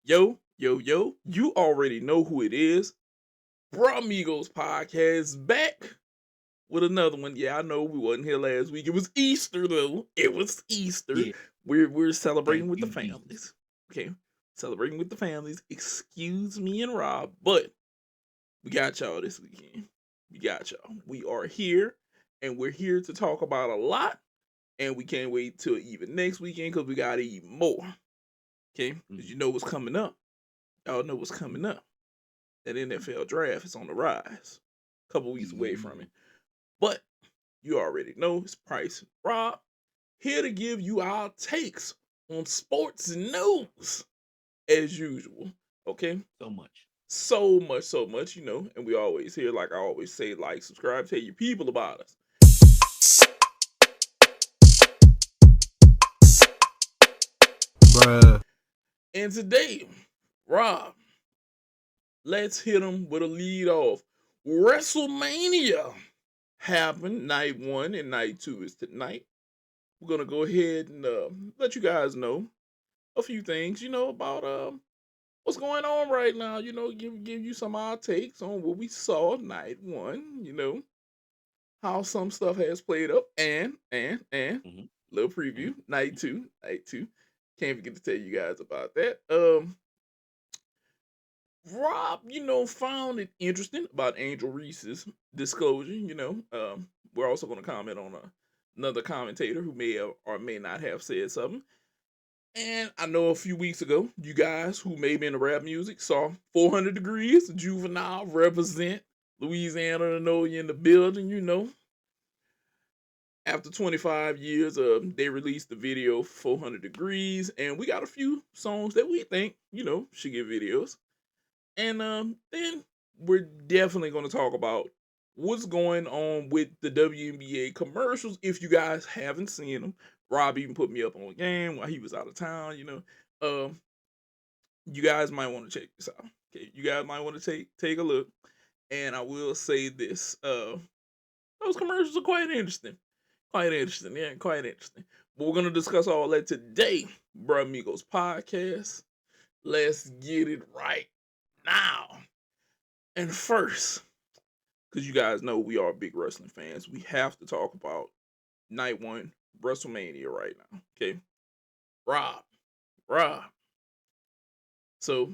Yo, yo, yo, you already know who it is. Brah Migos podcast back with another one. Yeah, I know we wasn't here last week. It was Easter though. It was Easter. Yeah, We're celebrating thank with the you, Jesus. families. Okay. Celebrating with the families. Excuse me and Rob, but we got y'all this weekend. We got y'all. We are here and we're here to talk about a lot. And we can't wait till even next weekend because we gotta eat more. Okay? Because you Mhm. know what's coming up. Y'all know what's coming up. That NFL draft is on the rise. A couple weeks away from Yeah. it. But you already know it's Price and Rob here to give you our takes on sports news as usual. Okay? So much. So much, and we always hear, like I always say, like, subscribe, tell your people about us. Bruh. And today, Rob, let's hit them with a lead off. WrestleMania happened night one and night two is tonight. We're gonna go ahead and let you guys know a few things, about what's going on right now. Give you some of our takes on what we saw night one. How some stuff has played up, and Hmm. little Hmm. preview night two. Can't forget to tell you guys about that. Rob, found it interesting about Angel Reese's disclosure. We're also going to comment on another commentator who may have or may not have said something. And I know a few weeks ago, you guys who may be into rap music saw 400 Degrees, Juvenile represent Louisiana and know you in the building. After 25 years, they released the video 400 Degrees, and we got a few songs that we think, should get videos. And then we're definitely going to talk about what's going on with the WNBA commercials. If you guys haven't seen them, Rob even put me up on a game while he was out of town. You guys might want to check this out. Okay, you guys might want to take a look. And I will say this: those commercials are quite interesting. Quite interesting, yeah, quite interesting. But we're gonna discuss all that today, Bruh Amigos podcast. Let's get it right now. And first, because you guys know we are big wrestling fans, we have to talk about night one WrestleMania right now. Okay, Rob, Rob. So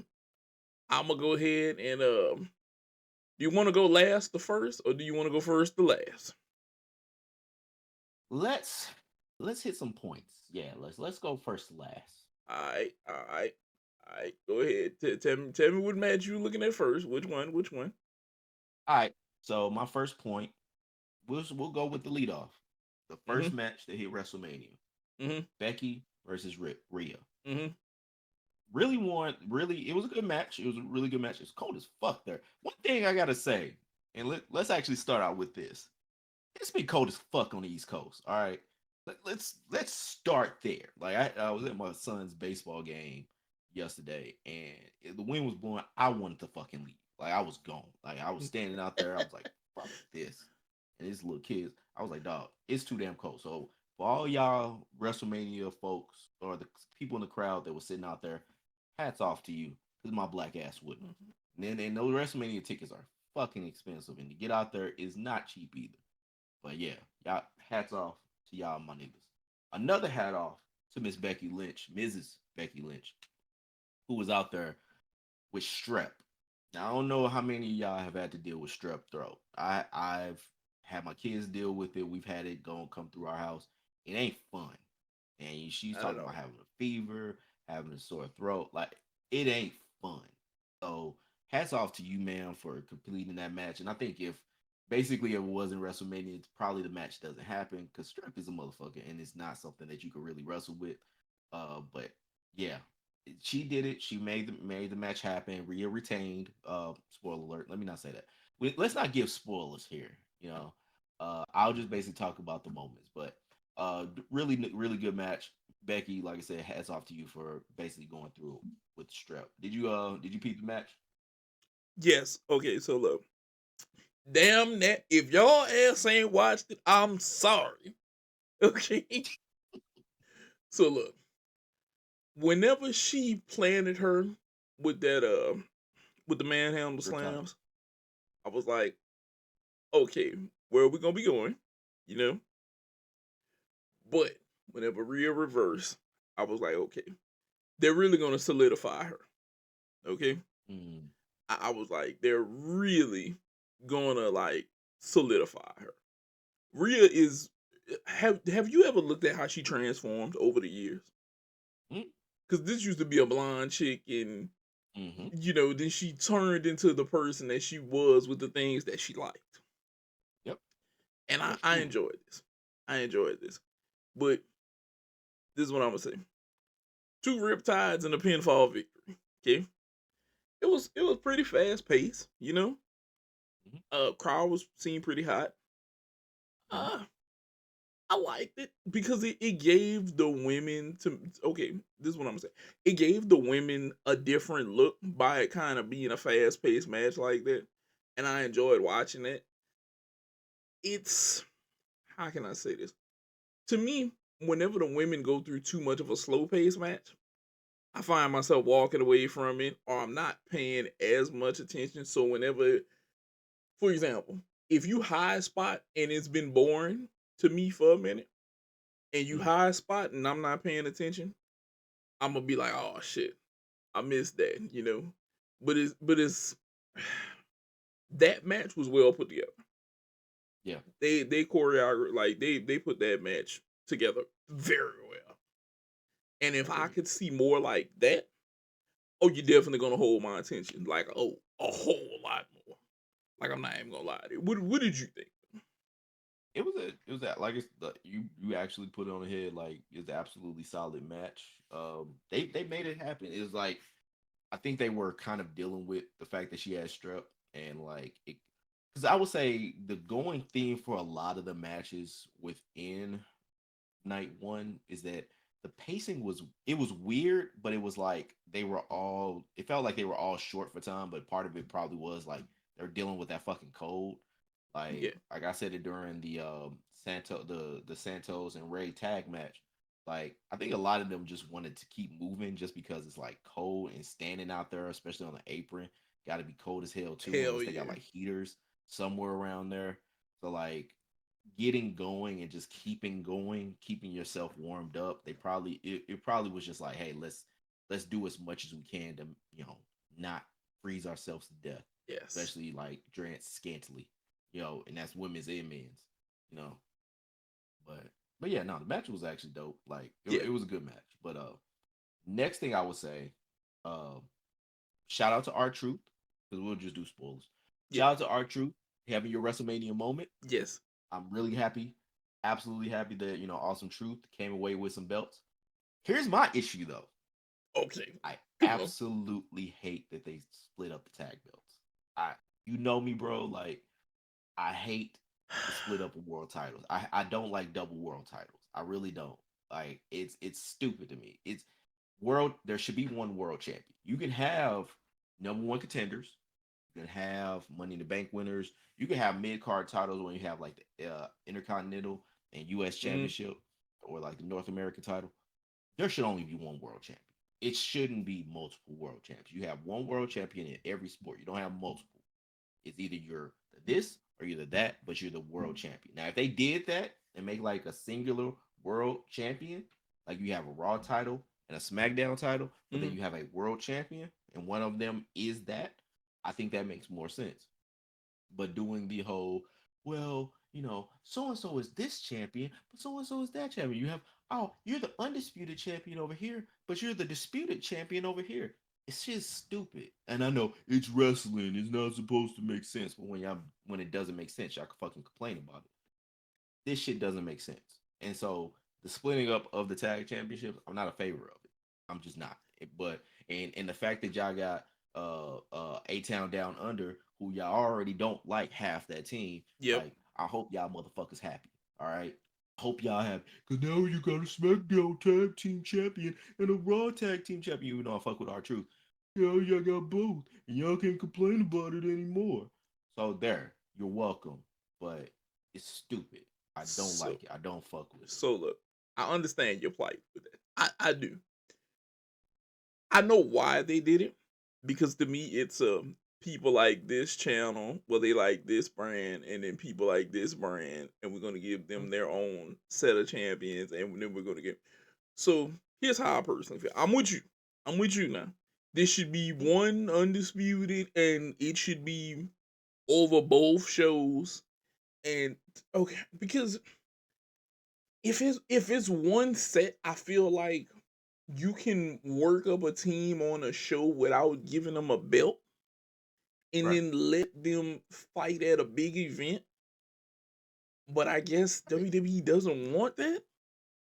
I'm gonna go ahead and do you want to go last to first, or do you want to go first to last? Let's let's hit some points. Yeah, let's go first to last. All right. Go ahead. Tell me what match you looking at first. Which one? Which one? All right. So my first point, we'll go with the leadoff. The Mm-hmm. first match that hit WrestleMania, Mm-hmm. Becky versus Rhea. Mm-hmm. Really, it was a good match. It was a really good match. It's cold as fuck there. One thing I gotta say, and let's actually start out with this. It's been cold as fuck on the East Coast. All right, let's start there. Like I was at my son's baseball game yesterday, and the wind was blowing. I wanted to fucking leave. Like I was gone. Like I was standing out there. I was like, fuck this. And these little kids, I was like, dog, it's too damn cold. So for all y'all WrestleMania folks or the people in the crowd that was sitting out there, hats off to you, because my black ass wouldn't have. And those WrestleMania tickets are fucking expensive, and to get out there is not cheap either. But yeah, y'all hats off to y'all, my niggas. Another hat off to Miss Becky Lynch, Mrs. Becky Lynch, who was out there with strep. Now I don't know how many of y'all have had to deal with strep throat. I've had my kids deal with it. We've had it go and come through our house. It ain't fun. And she's Not at talking about all. having a fever, having a sore throat. Like it ain't fun. So hats off to you, man, for completing that match. And I think if basically if it wasn't WrestleMania, it's probably the match doesn't happen because strep is a motherfucker and it's not something that you can really wrestle with. But yeah, she did it. She made the match happen. Rhea retained. Spoiler alert. Let me not say that. Let's not give spoilers here. I'll just basically talk about the moments. But really good match. Becky, like I said, hats off to you for basically going through with the strep. Did you peep the match? Yes. Okay. So look, damn that. If y'all ass ain't watched it, I'm sorry. Okay. So look, whenever she planted her with that with the manhandle Riptide. slams, I was like, okay, where are we gonna be going? You know? But whenever Rhea reversed, I was like, okay, they're really gonna solidify her. Okay. Mm. I was like, they're really gonna like solidify her. Rhea is have you ever looked at how she transformed over the years? Mm. Because this used to be a blonde chick, and Mm-hmm. then she turned into the person that she was with the things that she liked. Yep. And I, That's I true. enjoyed this. I enjoyed this. But this is what I'm gonna say. Two riptides and a pinfall victory. Okay. It was pretty fast paced. Mm-hmm. Crowd was seemed pretty hot. Mm-hmm. Uh I liked it because it gave the women to okay, this is what I'm gonna say. It gave the women a different look by it kind of being a fast paced match like that. And I enjoyed watching it. It's how can I say this? To me, whenever the women go through too much of a slow paced match, I find myself walking away from it or I'm not paying as much attention. So whenever, for example, if you high spot and it's been boring to me for a minute, and you Mm. high spot and I'm not paying attention, I'm gonna be like, oh shit, I missed that. But it's that match was well put together. Yeah. They choreographed like they put that match together very well. And if I Agreed. could see more like that, oh, you're definitely gonna hold my attention. Like, oh, a whole lot more. Like, I'm not even gonna lie to you. What did you think? It was that like you actually put it on the head. Like it's an absolutely solid match. They made it happen. It was like I think they were kind of dealing with the fact that she had strep and like it because I would say the going theme for a lot of the matches within night one is that the pacing was weird, but it was like they were all it felt like they were all short for time, but part of it probably was like they're dealing with that fucking cold. Yeah. Like I said it during the the Santos and Ray tag match. Like I think a lot of them just wanted to keep moving just because it's like cold and standing out there, especially on the apron, got to be cold as hell too, Hell unless they got yeah. like heaters somewhere around there. So like getting going and just keeping going, keeping yourself warmed up. It probably was just like, hey, let's do as much as we can to not freeze ourselves to death, Yes. especially like dressed scantily, and that's women's and men's, you know. But but yeah, no, the match was actually dope. Like Yeah. it was a good match. But next thing I would say, uh, shout out to our Truth because we'll just do spoilers. Yeah. Shout out to our Truth having your WrestleMania moment. Yes. I'm really happy, absolutely happy that Awesome Truth came away with some belts. Here's my issue though. Okay. I Come on. absolutely hate that they split up the tag belts. I You know me, bro. Like I hate the split up of world titles. I don't like double world titles. I really don't. Like it's stupid to me. It's world there should be one world champion. You can have number one contenders, you can have Money in the Bank winners. You can have mid card titles when you have like the Intercontinental and U.S. Hmm. Championship or like the North American title. There should only be one world champion. It shouldn't be multiple world champions. You have one world champion in every sport. You don't have multiple. It's either you're this or you're that, but you're the world champion. Now, if they did that and make like a singular world champion, like you have a Raw title and a SmackDown title, but then Hmm. you have a world champion and one of them is that, I think that makes more sense. But doing the whole, well, so and so is this champion, but so and so is that champion. You have, oh, you're the undisputed champion over here, but you're the disputed champion over here. It's just stupid. And I know it's wrestling. It's not supposed to make sense, but when it doesn't make sense, y'all can fucking complain about it. This shit doesn't make sense. And so the splitting up of the tag championships, I'm not a favor of it. I'm just not. But and the fact that y'all got A Town Down Under, who y'all already don't like half that team, Yep. like I hope y'all motherfuckers happy. All right. I hope y'all have because now you got a SmackDown tag team champion and a Raw tag team champion. You know I fuck with our truth. Y'all got both, and y'all can't complain about it anymore. So there, you're welcome. But it's stupid. I don't So like it. I don't fuck with it. so look, I understand your plight with that. I do. I know why they did it. because to me it's people like this channel, well they like this brand, and then people like this brand, and we're gonna give them Mhm. their own set of champions, and then we're gonna get. So here's how I personally feel. I'm with you. I'm with you now. This should be Yeah. one undisputed, and it should be over both shows. And okay, because if it's one set, I feel like you can work up a team on a show without giving them a belt and Right. then let them fight at a big event. But I guess I mean, WWE doesn't want that.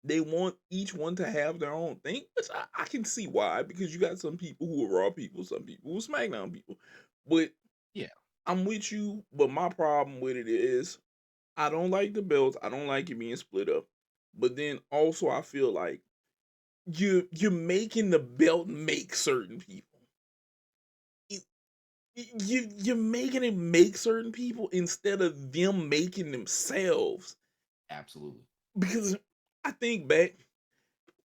They want each one to have their own thing, which I can see why, because you got some people who are Raw people, some people who are SmackDown people. But yeah, I'm with you, but my problem with it is I don't like the belts. I don't like it being split up. But then also I feel like you're making the belt make certain people. You're making it make certain people instead of them making themselves. absolutely. Because I think back,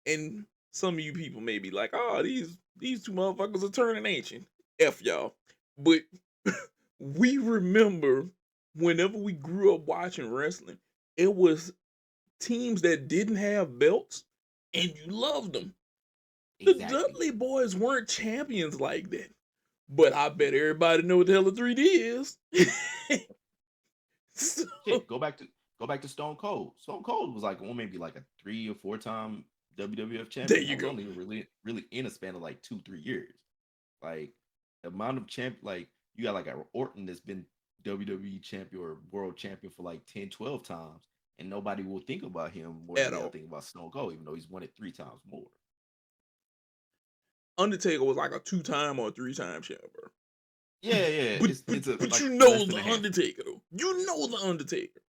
and some of you people may be like, "Oh, these two motherfuckers are turning ancient." F y'all, but we remember whenever we grew up watching wrestling, it was teams that didn't have belts, and you loved them. The Exactly. Dudley Boys weren't champions like that. But I bet everybody know what the hell a 3D is. So, Shit, go back to Stone Cold. Stone Cold was like maybe like a 3 or 4 time WWF there champion. you That was go. only really in a span of like 2 3 years. Like the amount of like you got like a Orton that's been WWE champion or world champion for like 10 12 times, and nobody will think about him more than At they'll all. think about Stone Cold, even though he's won it 3 times more. Undertaker was like a 2 time or 3 time champion. Yeah, yeah, But it's but it's a but like you less know than the a handful. Undertaker though. You know the Undertaker.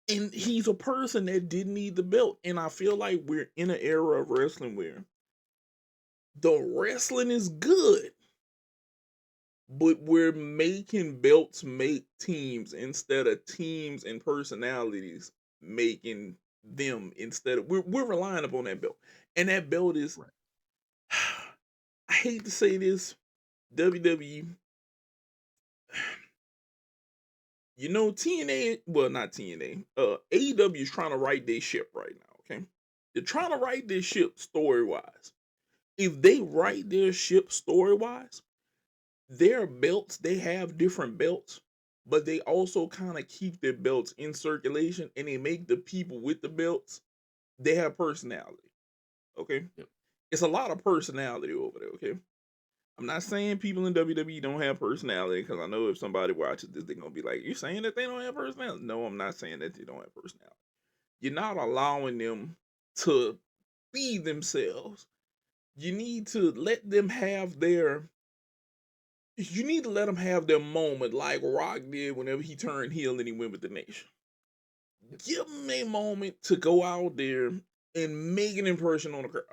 And he's a person that didn't need the belt. And I feel like we're in an era of wrestling where the wrestling is good, but we're making belts make teams instead of teams and personalities making them instead of we're relying upon that belt. And that belt is Right. I hate to say this, WWE, TNA, well not TNA, AEW is trying to right their ship right now, okay? They're trying to right their ship story wise. If they right their ship story wise, their belts, they have different belts, but they also kind of keep their belts in circulation and they make the people with the belts, they have personality. Okay. Yep. It's a lot of personality over there. Okay. I'm not saying people in WWE don't have personality because I know if somebody watches this, they're going to be like, "You saying that they don't have personality?" No, I'm not saying that they don't have personality. You're not allowing them to be themselves. You need to let them have their you need to let them have their moment like Rock did whenever he turned heel and he went with the nation. Yep. Give them a moment to go out there and make an impression on the crowd.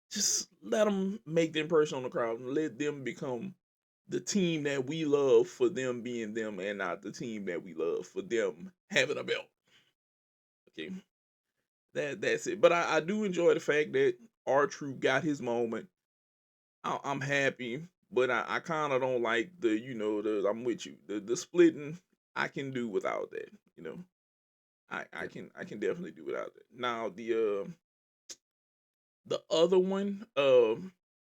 Just let them make the impression on the crowd and let them become the team that we love for them being them and not the team that we love for them having a belt. Okay. That's it. But I do enjoy the fact that R-Truth got his moment. I'm happy, but I kind of don't like the I'm with you. The splitting, I can do without that. I Yep. can definitely do without that. Now the other one,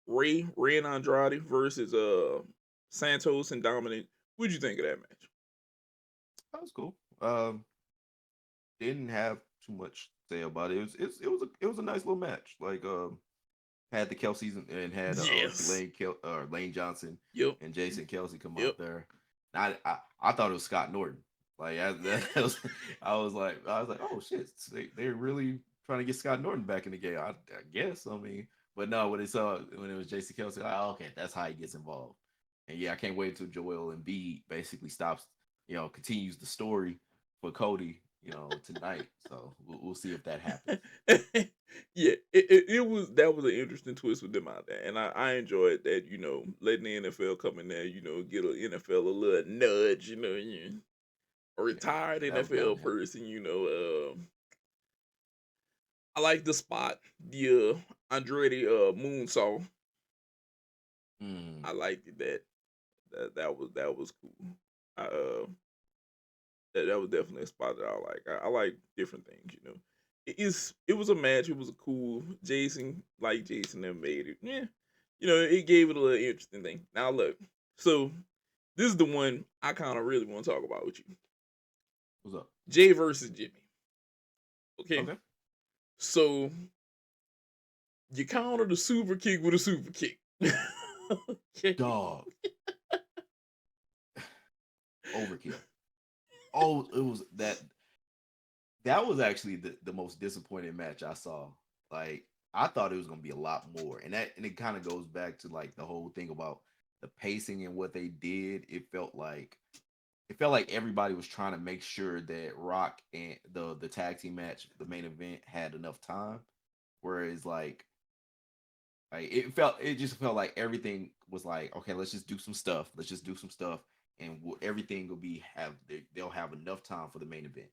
Ray and Andrade versus Santos and Dominic. What'd you think of that match? That was cool. Didn't have too much to say about it. It was a nice little match. Like had the Kelseys and had Yes. Lane Johnson Yep. and Jason Kelsey come Yep. out there. I thought it was Scott Norton. Like that was, I was like, oh shit, they're really trying to get Scott Norton back in the game. I guess. I mean, but no, when it was Jason Kelsey, like, oh, okay, that's how he gets involved. And yeah, I can't wait until Joel Embiid basically stops, continues the story for Cody, tonight. So we'll see if that happens. Yeah, it was that was an interesting twist with them out there, and I enjoyed that. Letting the NFL come in there, get a NFL a little nudge. A Yeah, retired that NFL would help. person. I like the spot, the Andrade moonsault. Mm. I liked it that was cool. I that was definitely a spot that I like. I like different things, you know. It was a match. It was a cool Jason that made it. Yeah, you know, it gave it a little interesting thing. Now look, so this is the one I kind of really want to talk about with you. What's up? Jay versus Jimmy. Okay, Okay. so you counter the super kick with a super kick. Okay. Dog. Overkill. Oh, it was that. That was actually the most disappointing match I saw. Like I thought it was gonna be a lot more, and it kind of goes back to like the whole thing about the pacing and what they did. It felt like everybody was trying to make sure that Rock and the tag team match, the main event, had enough time. Whereas it just felt like everything was like, okay, let's just do some stuff. Let's just do some stuff, and everything will be they'll have enough time for the main event.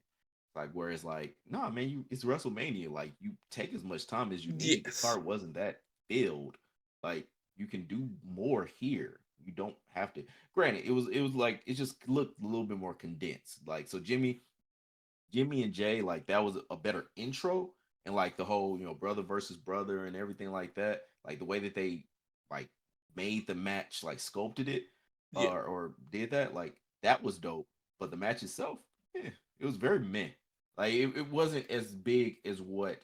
Like whereas like, nah, man, it's WrestleMania. Like you take as much time as you need. The Yes. card wasn't that filled. Like you can do more here. You don't have to. Granted, it was like it just looked a little bit more condensed. Like so Jimmy and Jay, like that was a better intro, and like the whole brother versus brother and everything like that, like the way that they like made the match, like sculpted it, Yeah. or did that, like that was dope. But the match itself, yeah, it was very meh. Like it wasn't as big as what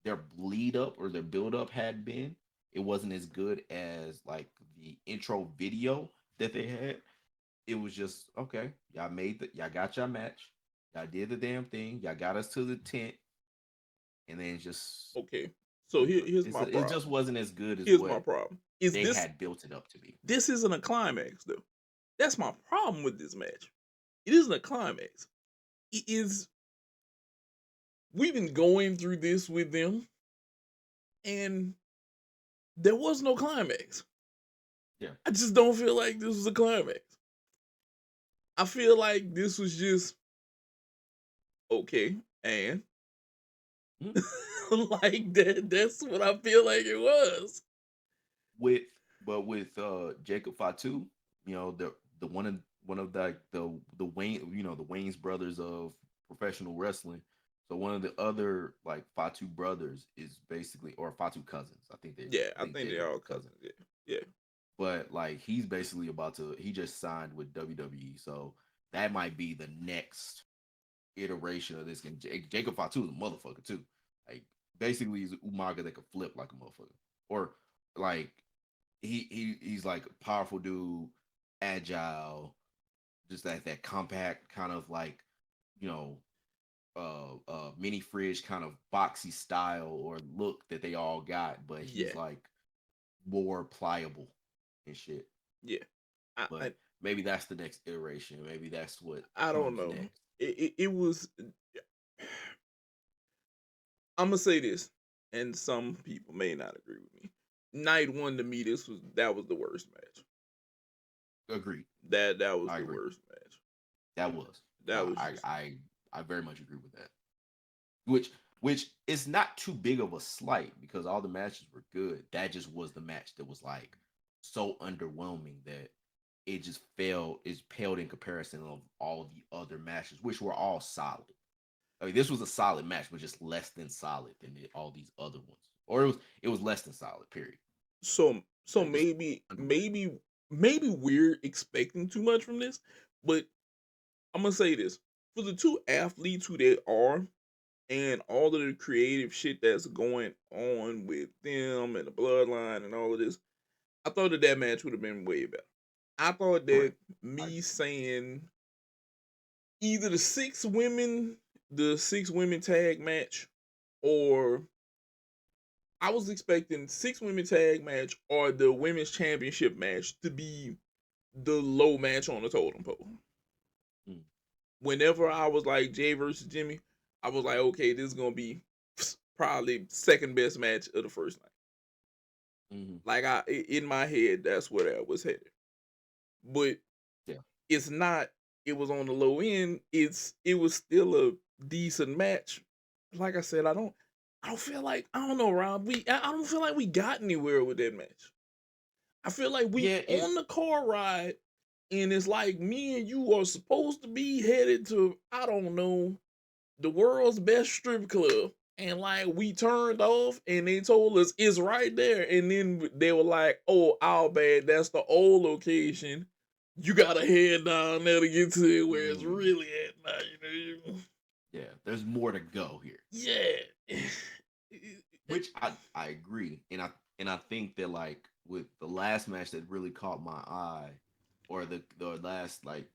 their lead up or their build up had been. It wasn't as good as like the intro video that they had. It was just okay. Y'all got your match. Y'all did the damn thing. Y'all got us to the tent, and then just Okay. So here's my it just problem. wasn't as good as Here's my what problem. Is they had built it up to be. this isn't a climax though. That's my problem with this match. It isn't a climax. It is we've been going through this with them and there was no climax. Yeah. I just don't feel like this was a climax. I feel like this was just okay and Mhm. like that's what I feel like it was. With with Jacob Fatu, the one of the Wayne, the Wayne's brothers of professional wrestling. So one of the other like Fatu brothers is basically, or Fatu cousins. Yeah, I I think think they Jacob's all a cousin. cousins. Yeah. Yeah. But like he's basically he just signed with WWE, so that might be the next iteration of this. And Jacob Fatu is a motherfucker too. Like basically he's Umaga that could flip like a motherfucker, or like he's like a powerful dude, agile, just that compact kind of like you know mini fridge kind of boxy style or look that they all got, but he's Yeah. like more pliable and shit. Yeah. I But maybe that's the next iteration. Maybe that's what I don't comes know. next. It was I'm gonna say this, and some people may not agree with me. Night one to me, that was the worst match. Agreed. That was I the agree. worst match. That was. That was just I very much agree with that. Which is not too big of a slight because all the matches were good. That just was the match that was like so underwhelming that it paled in comparison of all of the other matches, which were all solid. I mean, this was a solid match, but just less than solid than all these other ones. Or it was less than solid, period. so Like just maybe underwhelming. maybe we're expecting too much from this, but I'm gonna say this for the two athletes who they are, and all of the creative shit that's going on with them and the bloodline and all of this. I thought that match would have been way better. I thought that Correct. I me agree. saying either the six women tag match, or I was expecting six women tag match or the women's championship match to be the low match on the totem pole. Mm, Whenever I was like Jay versus Jimmy, I was like, okay, this is gonna be probably second best match of the first night. mhm. Like in my head, that's where that was headed. But Yeah. it's not. It was on the low end. It was still a decent match. Like I said, I don't feel like I don't know, Rob. I don't feel like we got anywhere with that match. I feel like we Yeah, on the car ride, and it's like me and you are supposed to be headed to, I don't know, the world's best strip club. And like we turned off and they told us it's right there. And then they were like, oh, our bad, that's the old location. You gotta head down there to get to it where it's really at now, yeah. There's more to go here. Yeah. Which I agree, and I think that like with the last match that really caught my eye, or the last like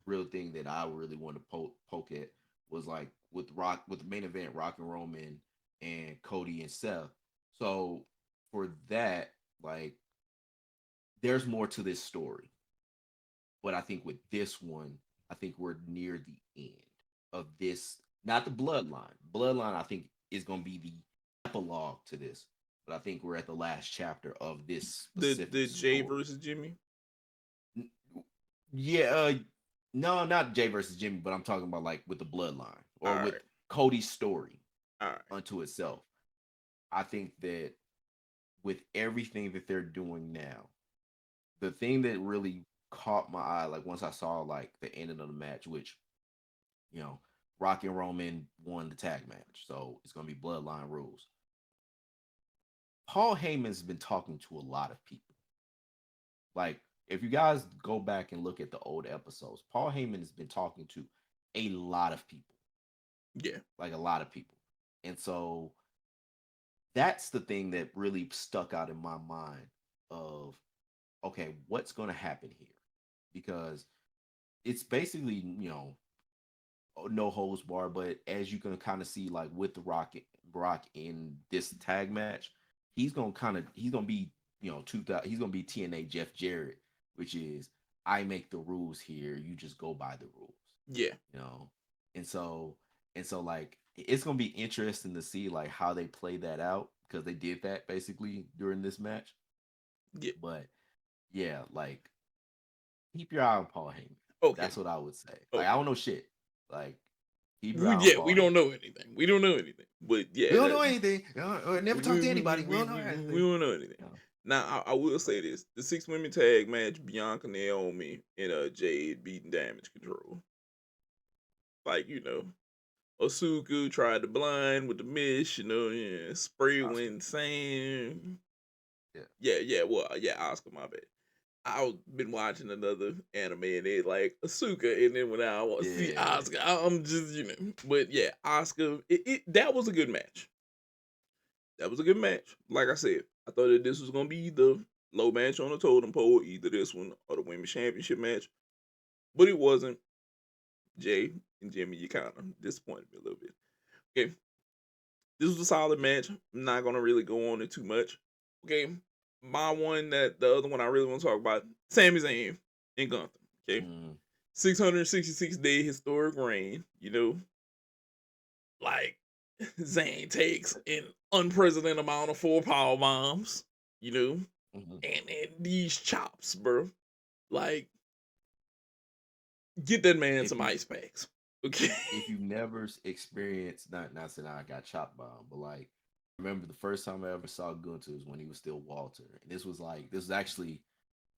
real thing that I really wanted to poke at was like with the main event Rock and Roman and Cody and Seth. So for that, like there's more to this story, but I think with this one, I think we're near the end of this. Not the bloodline. Bloodline, I think, is going to be the epilogue to this. But I think we're at the last chapter of this specific the Jay story. versus Jimmy. Yeah, no, not Jay versus Jimmy, but I'm talking about like with the bloodline or All with right. Cody's story All right. unto itself. I think that with everything that they're doing now, the thing that really caught my eye, like once I saw like the ending of the match, which you know, Rock and Roman won the tag match, so it's gonna be bloodline rules. Paul Heyman's been talking to a lot of people. Like, if you guys go back and look at the old episodes, Paul Heyman has been talking to a lot of people, Yeah. like a lot of people. And so that's the thing that really stuck out in my mind of, okay, what's going to happen here? Because it's basically, no holds bar, but as you can kind of see, like with the Rock in this tag match, he's gonna be 2000, he's gonna be TNA Jeff Jarrett, which is I make the rules here, you just go by the rules, Yeah. you know, and so like it's gonna be interesting to see like how they play that out because they did that basically during this match, Yeah. but yeah, like keep your eye on Paul Heyman. Okay. That's what I would say. Like I Okay. don't know shit. Like keep your We, eye on yeah, Paul we don't Heyman. know anything. We don't know anything. But We yeah, don't that, know anything. Never talk to anybody. We don't know we anything. don't know anything. No. Now I will say this: the 6 women tag match, Bianca, Naomi, and Jade beating Damage Control. Like Asuka tried to blind with the miss. Yeah, spray Oscar. went insane. Yeah. Yeah. Well, yeah, Oscar, my bad. I've been watching another anime and they like Asuka, and then when I want to see Yeah. Oscar, I'm just But yeah, Oscar, that was a good match. That was a good match. Like I said, I thought that this was gonna be the low match on the totem pole, either this one or the women's championship match, but it wasn't. Jay and Jimmy, you kind of disappointed me a little bit. Okay, this was a solid match. I'm not gonna really go on it too much. Okay, the other one I really want to talk about, Sami Zayn and Gunther. Okay, Mm. 666-day historic reign. Like Zayn takes an unprecedented amount of 4 power bombs. You know, Mm-hmm. and these chops, bro. Like, get that man If some you ice packs. Okay. if you've never experienced, not saying I got chopped by him, but like remember the first time I ever saw Gunther was when he was still Walter, and this was actually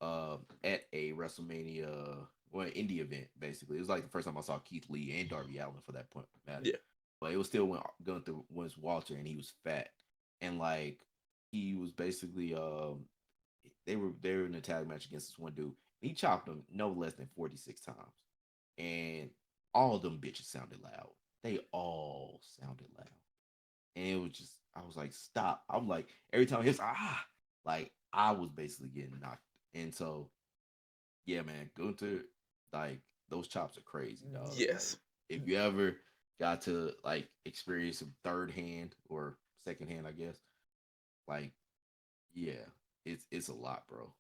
at a WrestleMania, well, indie event basically. It was like the first time I saw Keith Lee and Darby Allin for that point matter. Yeah. But it was still when Gunther was Walter and he was fat. And like he was basically they were in a tag match against this one dude. He chopped him no less than 46 times. And all of them bitches sounded loud. They all sounded loud. And it was just I was like, stop. I'm like, every time he was like I was basically getting knocked. And so yeah, man, Gunther, like those chops are crazy, dog. Like Yes. if you ever got to like experience some third hand or second hand, I guess, like yeah, it's a lot, bro.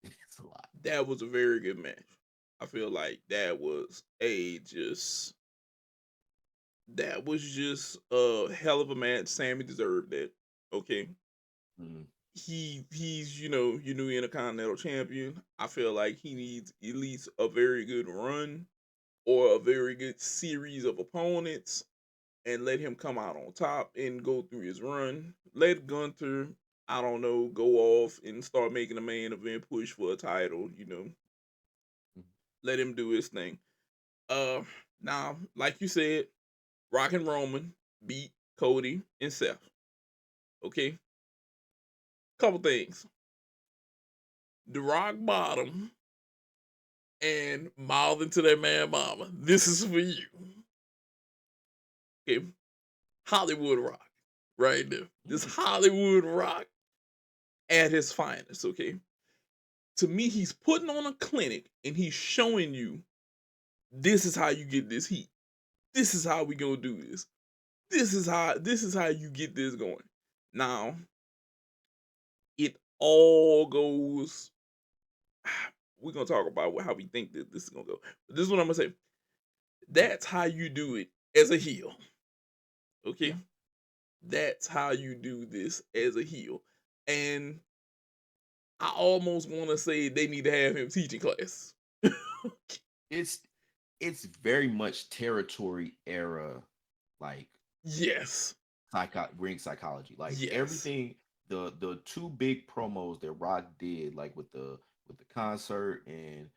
It's a lot. That was a very good match. I feel like that was just a hell of a match. Sammy deserved that. Okay. Mm-hmm. He's your new Intercontinental Champion. I feel like he needs at least a very good run or a very good series of opponents and let him come out on top and go through his run. Let Gunther I don't know, go off and start making a main event push for a title, let him do his thing. Uh Now, like you said, Rock and Roman beat Cody and Seth. Okay? Couple things. The Rock Bottom and mouthing to that man mama. This is for you. Okay. Hollywood Rock. Right there. This Hollywood Rock at his finest, okay? To me, he's putting on a clinic and he's showing you this is how you get this heat. This is how we gonna do this. This is how you get this going. Now, it all goes. We're gonna talk about how we think that this is gonna go. But this is what I'm gonna say. That's how you do it as a heel. Okay? Yeah. That's how you do this as a heel. And I almost want to say they need to have him teaching class. It's very much territory era, like Yes. ring psychology. Like Yes. everything, the two big promos that Rock did, like with the concert, and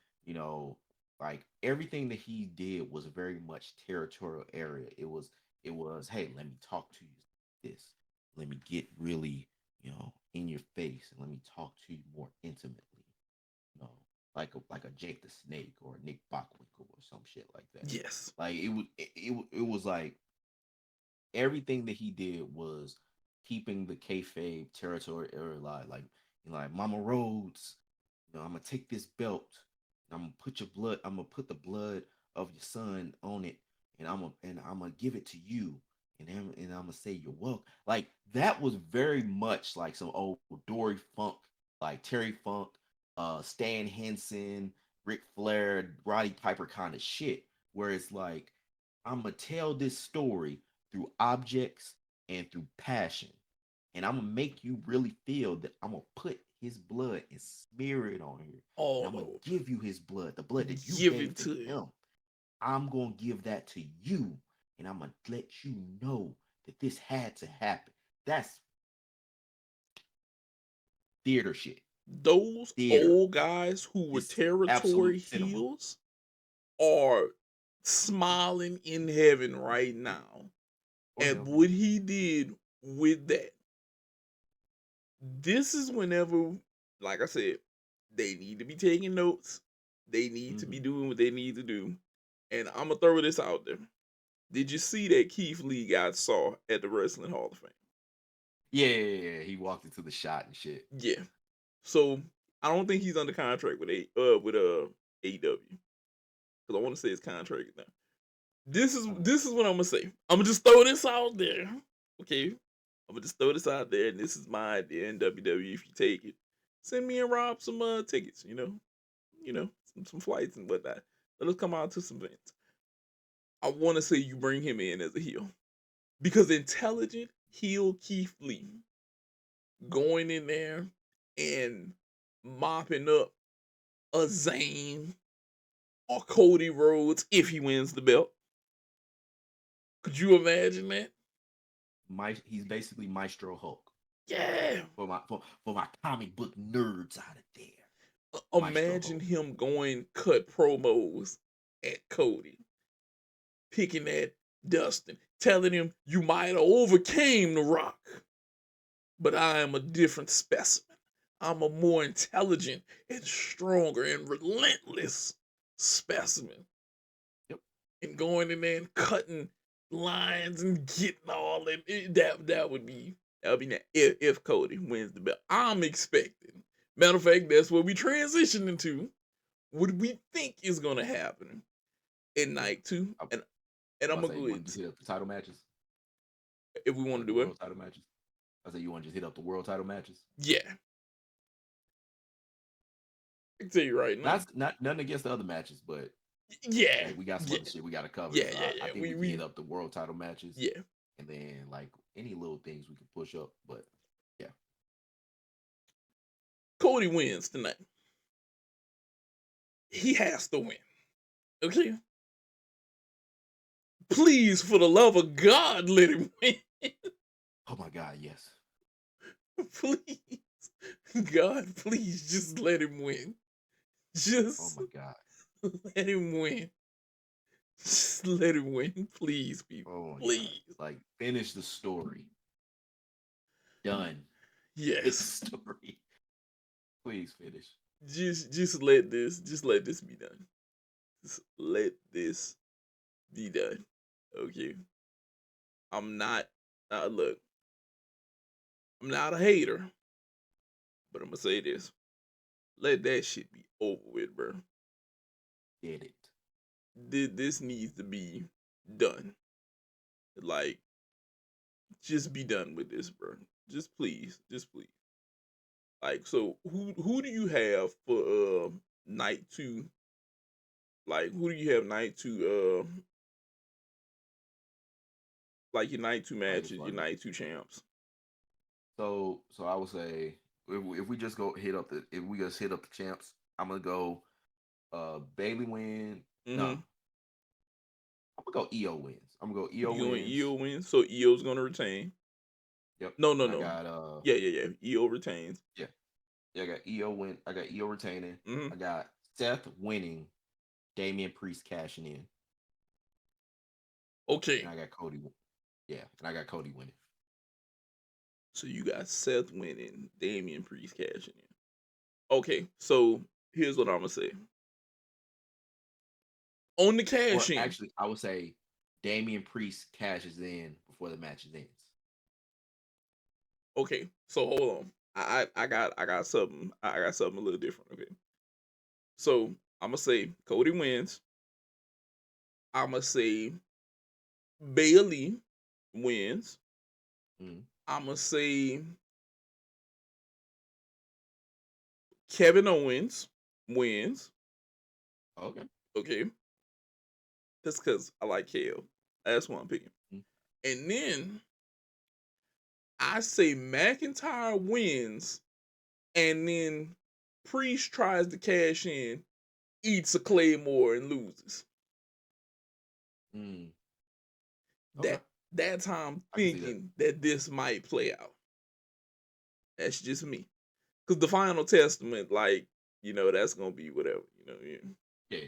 like everything that he did was very much territorial area. It was, hey, let me talk to you this. Let me get really, in your face, and let me talk to you more intimately. You know, like a Jake the Snake or a Nick Bockwinkel or some shit like that. Yes. Like it was like everything that he did was keeping the kayfabe territory alive. Like Mama Rhodes, I'm gonna take this belt, and I'm gonna put the blood of your son on it, and I'm gonna give it to you, and I'm gonna say you're welcome. Like that was very much like some old Dory Funk, like Terry Funk, Stan Henson, Ric Flair, Roddy Piper kind of shit, where it's like I'm gonna tell this story through objects and through passion. And I'm gonna make you really feel that I'm gonna put his blood and smear it on here. And I'm gonna All give you his blood, the blood that you give gave it to to him. him. I'm gonna give that to you, and I'm gonna let you know that this had to happen. That's theater shit. Those Theater. old guys who were It's territory absolute cinema. heels are smiling in heaven right now Or at hell, what he did with that. This is whenever, like I said, they need to be taking notes. They need to be hmm doing what they need to do. And I'm gonna throw this out there. Did you see that Keith Lee got saw at the Wrestling Hall of Fame? yeah. He walked into the shot and shit. Yeah. So I don't think he's under contract with AEW because I want to say his contract is now. This is what I'm gonna say. I'm gonna just throw this out there, okay? I'm gonna just throw this out there, and this is my idea in WWE. If you take it, send me and Rob some tickets. Some flights and whatnot. Let us come out to some events. I want to say you bring him in as a heel because intelligent heel Keith Lee going in there and mopping up a Zayn or Cody Rhodes if he wins the belt. Could you imagine that? He's basically Maestro Hulk. Yeah. For my comic book nerds out of there. Imagine him going cut promos at Cody, picking at Dustin, telling him you might have overcame the Rock, but I am a different specimen. I'm a more intelligent and stronger and relentless specimen. Yep. And going in there and cutting lines and getting all that. That would be if Cody wins the belt. I'm expecting. Matter of fact, that's what we transition into. What we think is gonna happen in night two, and I'm gonna go You want ahead to just hit up the title matches? if we want to The do it. world title matches. I said you want to just hit up the world title matches. Yeah, I can tell you right now. Not nothing against the other matches, but Yeah, like we got some yeah, other shit we got to cover. yeah, So yeah, I yeah. think we can hit up the world title matches. Yeah. And then like any little things we can push up, but yeah. Cody wins tonight. He has to win. Okay. Please, for the love of God, let him win. Oh my God, yes. Please. God, please just let him win. Oh Just my god. let him win. Just let him win. Please, people. Oh my god. Please. Like finish the story. Done. It's Yes. story. Please finish. Just let this be done. Just let this be done. Okay. I'm not look, I'm not a hater, but I'm gonna say this. Let that shit be over with, bro. Did it. This needs to be done. Like, just be done with this, bro. Just please, just please. Like, so who do you have for night two? Like, who do you have night two? Like your night two Like as matches, far your as night two champs. so I would say if we just go hit up the if we just hit up the champs, I'm gonna go Bailey win. No, Mm-hmm. I'm gonna go EO wins. I'm gonna go EO You going wins. EO win, so EO's gonna retain. Yep. No, no, And I no. got Yeah. EO retains. yeah. Yeah, I got EO win. I got EO retaining. Mm-hmm. I got Seth winning, Damian Priest cashing in, and Okay, I got Yeah, and I got Cody winning. so you got Seth winning, Damian Priest cashing in. Okay, so here's what I'm gonna say. On the Or cash in, actually, I would say Damian Priest cashes in before the match ends. okay, so hold on. I got something. I got something a little different. Okay, so I'm gonna say Cody wins. I'm gonna say Bailey wins. Mm. I'm gonna say Kevin Owens wins. Okay. Okay, that's because I like KO. That's what I'm picking. Mm. And then I say McIntyre wins, and then Priest tries to cash in, eats a Claymore, and loses. Mm. Okay. That that's how I'm I can see that. thinking that this might play out. That's just me. Because the final testament, like, that's gonna be whatever. Yeah. Yeah.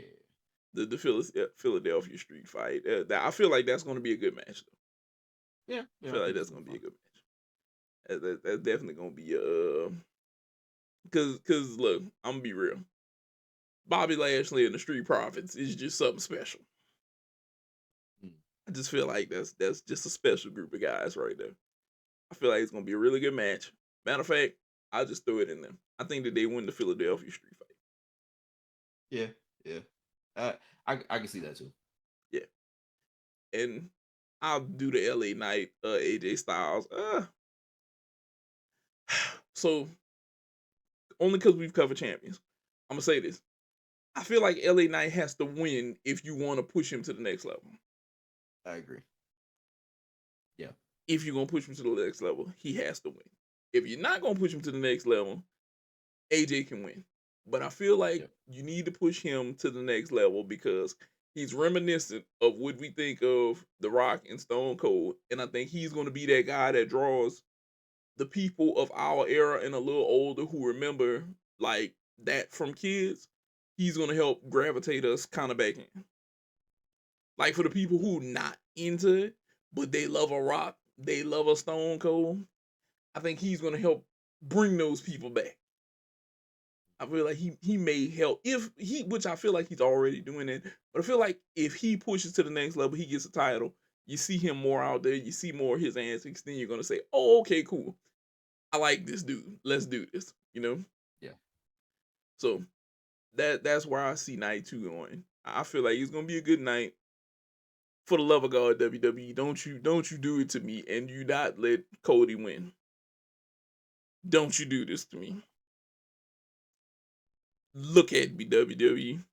The Philadelphia Street fight. That I feel like that's gonna be a good match though. Yeah. I Yeah. I feel like think it's that's gonna gonna be be a fun. good match. That's definitely gonna be cause look, I'm gonna be real. Bobby Lashley and the Street Profits is just something special. Mm. I just feel like that's just a special group of guys right there. I feel like it's gonna be a really good match. Matter of fact, I'll just throw it in there. I think that they win the Philadelphia Street fight. Yeah. Yeah. I can see that too. Yeah, and I'll do the LA Knight, AJ Styles. So only because we've covered champions, I'm gonna say this. I feel like LA Knight has to win if you want to push him to the next level. I agree. Yeah. If you're gonna push him to the next level, he has to win. If you're not gonna push him to the next level, AJ can win. But I feel like Yeah. you need to push him to the next level because he's reminiscent of what we think of The Rock and Stone Cold. And I think he's going to be that guy that draws the people of our era and a little older who remember like that from kids. He's going to help gravitate us kind of back in. Like for the people who not into it, but they love a Rock, they love a Stone Cold. I think he's going to help bring those people back. I feel like he may help if he, which I feel like he's already doing it. But I feel like if he pushes to the next level, he gets a title. You see him more out there. You see more of his antics. Then you're gonna say, "Oh, okay, cool. I like this dude. Let's do this." Yeah. So that's where I see night two going. I feel like it's gonna be a good night. For the love of God, WWE, don't you do it to me, and you not let Cody win. Don't you do this to me. Look at me, WWE.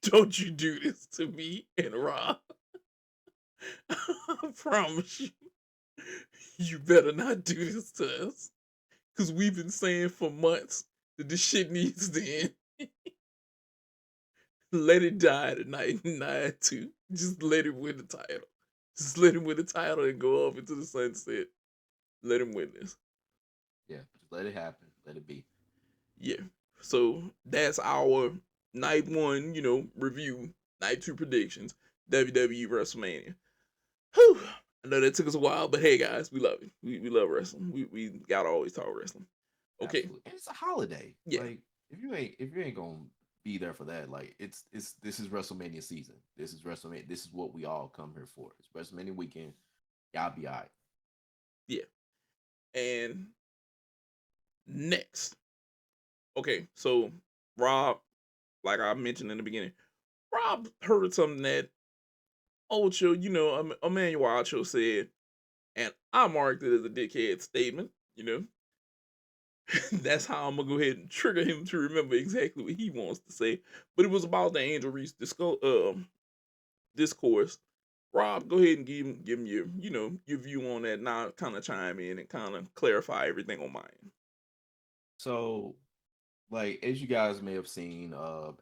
Don't you do this to me and Raw. I promise you, you better not do this to us. Because we've been saying for months that this shit needs to end. Let it die tonight, 9-2. Just let him win the title. Just let him win the title and go off into the sunset. Let him win this. Yeah, just let it happen. Let it be. Yeah. So that's our night one, review, night two predictions, WWE WrestleMania. Whew. I know that took us a while, but hey guys, we love it. We love wrestling. We gotta always talk wrestling. Okay. Absolutely. And it's a holiday. Yeah. Like if you ain't gonna be there for that, like it's this is WrestleMania season. This is WrestleMania. This is what we all come here for. It's WrestleMania weekend. Y'all be all right. Yeah. And next. Okay, so Rob, like I mentioned in the beginning, Rob heard something that Ocho, Emmanuel Ocho said, and I marked it as a dickhead statement. That's how I'm gonna go ahead and trigger him to remember exactly what he wants to say. But it was about the Angel Reese discourse. Rob, go ahead and give him your view on that. Now, kind of chime in and kind of clarify everything on mine. So, like as you guys may have seen,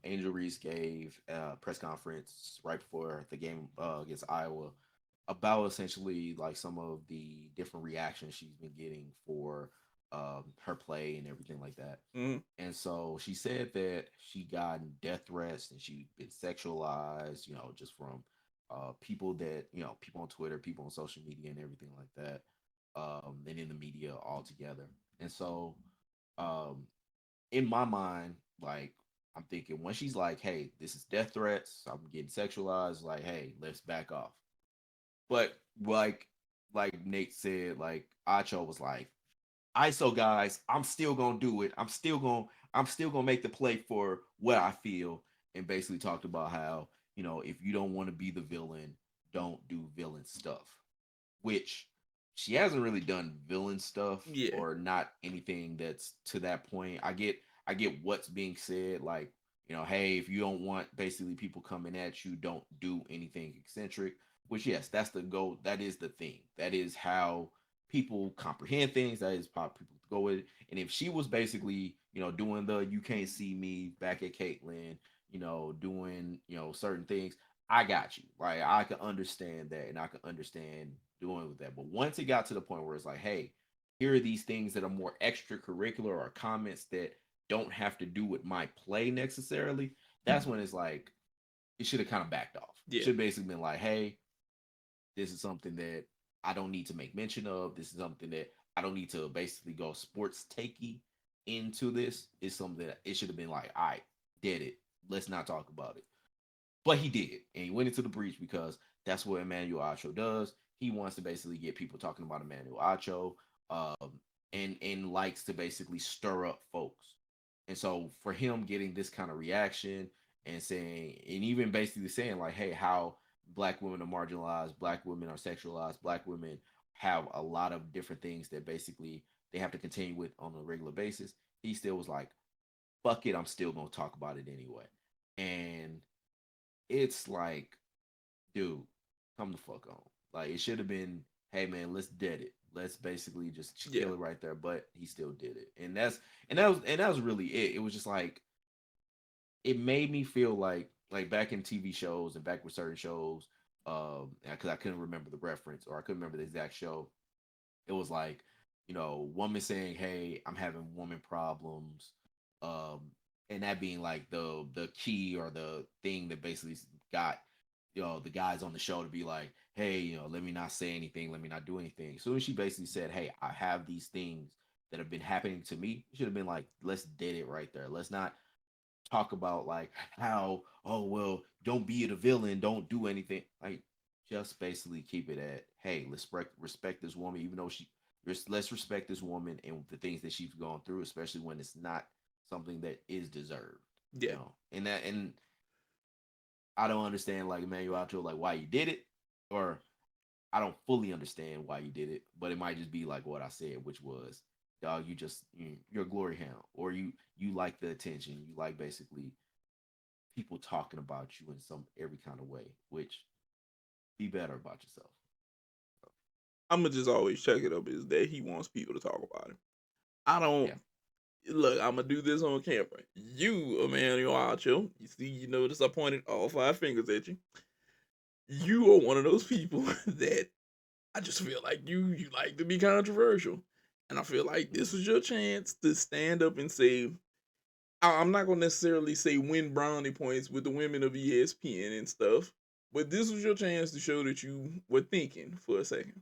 Angel Reese gave a press conference right before the game against Iowa about essentially like some of the different reactions she's been getting for her play and everything like that. Mm-hmm. And so she said that she gotten death threats and she'd been sexualized, just from people that, people on Twitter, people on social media and everything like that. And in the media altogether. And so um in my mind, like I'm thinking when she's like, "Hey, this is death threats. I'm getting sexualized." Like, "Hey, let's back off." But like Nate said, like Acho was like, "ISO guys, I'm still gonna do it. I'm still gonna make the play for what I feel." And basically talked about how if you don't want to be the villain, don't do villain stuff. Which she hasn't really done villain stuff Yeah. or not anything that's to that point. I get what's being said, like, hey, if you don't want basically people coming at you, don't do anything eccentric. Which yes, that's the goal. That is the thing. That is how people comprehend things. That is how people go with it. And if she was basically, doing the "you can't see me" back at Caitlyn, doing, certain things, I got you. Like I can understand that, and I can understand doing with that. But once it got to the point where it's like, hey, here are these things that are more extracurricular or comments that don't have to do with my play necessarily, that's when it's like it should have kind of backed off. Yeah. Should have basically been like, hey, this is something that I don't need to make mention of. This is something that I don't need to basically go sports takey into this. It's something that it should have been like, all right, did it. Let's not talk about it. But he did, and he went into the breach because that's what Emmanuel Ocho does. He wants to basically get people talking about Emmanuel Ocho, and likes to basically stir up folks. And so for him getting this kind of reaction and saying, and even basically saying like, hey, how black women are marginalized, black women are sexualized, black women have a lot of different things that basically they have to continue with on a regular basis. He still was like, fuck it, I'm still gonna talk about it anyway. And it's like, dude, come the fuck on. Like it should have been, hey man, let's dead it. Let's basically just Yeah. kill it right there. But he still did it, and that was really it. It was just like it made me feel like back in TV shows and back with certain shows, because I couldn't remember the reference or I couldn't remember the exact show. It was like, woman saying, "Hey, I'm having woman problems," um, and that being like the key or the thing that basically got the guys on the show to be like, "Hey, let me not say anything, let me not do anything." So when she basically said, "Hey, I have these things that have been happening to me," it should have been like, "Let's dead it right there. Let's not talk about like how, oh well, don't be the villain, don't do anything." Like just basically keep it at, hey, let's respect this woman, even though let's respect this woman and the things that she's gone through, especially when it's not something that is deserved. Yeah. And I don't understand like Emmanuel Alto, like why you did it, or I don't fully understand why you did it, but it might just be like what I said, which was, dog, you're a glory hound, or you like the attention, you like basically people talking about you in some every kind of way, which be better about yourself. I'm gonna just always check it up is that he wants people to talk about him. I don't Yeah. look. I'm gonna do this on camera. You, Emmanuel Ocho, you see, you notice I pointed all five fingers at you. You are one of those people that I just feel like you like to be controversial, And I feel like this was your chance to stand up and say, I'm not gonna necessarily say win brownie points with the women of ESPN and stuff, but this was your chance to show that you were thinking for a second,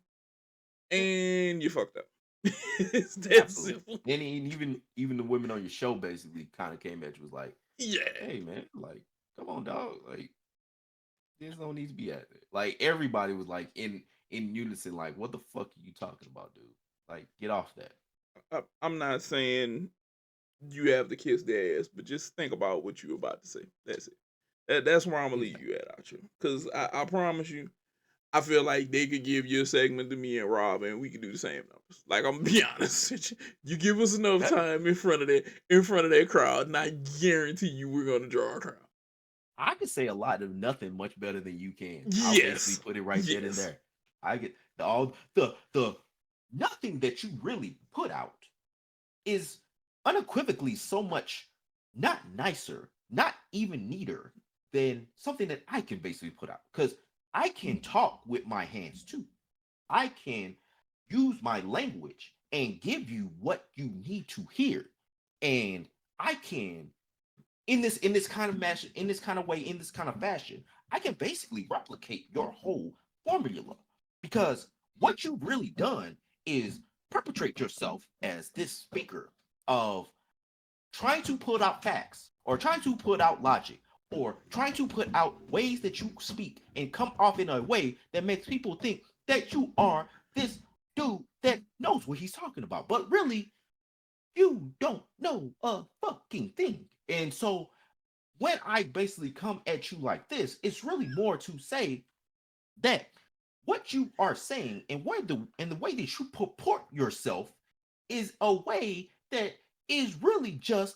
Yeah, and you fucked up. It's that absolutely. simple. And even the women on your show basically kind of came at you was like, Yeah, "Hey man, like, come on, dog, like this don't need to be at it." Like everybody was like in unison, like, "What the fuck are you talking about, dude? Like, get off that." I'm not saying you have to kiss their ass, but just think about what you're about to say. That's it. That's where I'm gonna leave Exactly. you at, Acho. Because I promise you, I feel like they could give you a segment to me and Rob, and we could do the same numbers. Like I'm gonna be honest with you. You give us enough Better. time in front of that crowd, and I guarantee you we're gonna draw a crowd. I could say a lot of nothing much better than you can. I'll basically Yes. put it right then and Yes. there. I get the nothing that you really put out is unequivocally so much not nicer, not even neater than something that I can basically put out. Because I can talk with my hands too. I can use my language and give you what you need to hear. And I can in this kind of match, in this kind of way, in this kind of fashion, I can basically replicate your whole formula. Because what you've really done is perpetrate yourself as this speaker of trying to put out facts or trying to put out logic or trying to put out ways that you speak and come off in a way that makes people think that you are this dude that knows what he's talking about. But really, you don't know a fucking thing. And so when I basically come at you like this, it's really more to say that what you are saying and the way that you purport yourself is a way that is really just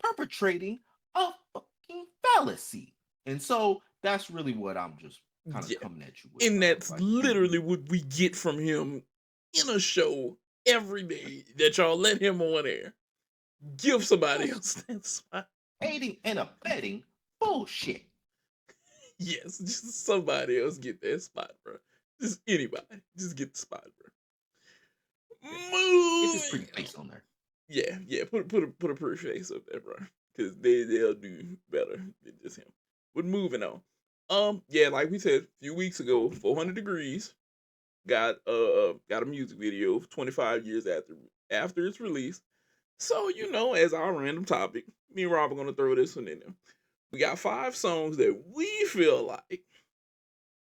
perpetrating a fucking fallacy. And so that's really what I'm just kind of Yeah. coming at you with, And dog. that's Like literally what we get from him in a show every day that y'all let him on air. Give somebody just else that spot. aiding and abetting bullshit. Yes, just somebody else get that spot, bro. Just anybody. Just get the spot, bro. Yeah. Get this pretty Moving on. face on there. Yeah. Put a pretty face up there, bro. Because they'll do better than just him. But moving on. Yeah, like we said a few weeks ago, 400 Degrees got a music video 25 years after its release. So, as our random topic, me and Rob are gonna throw this one in there. We got 5 songs that we feel like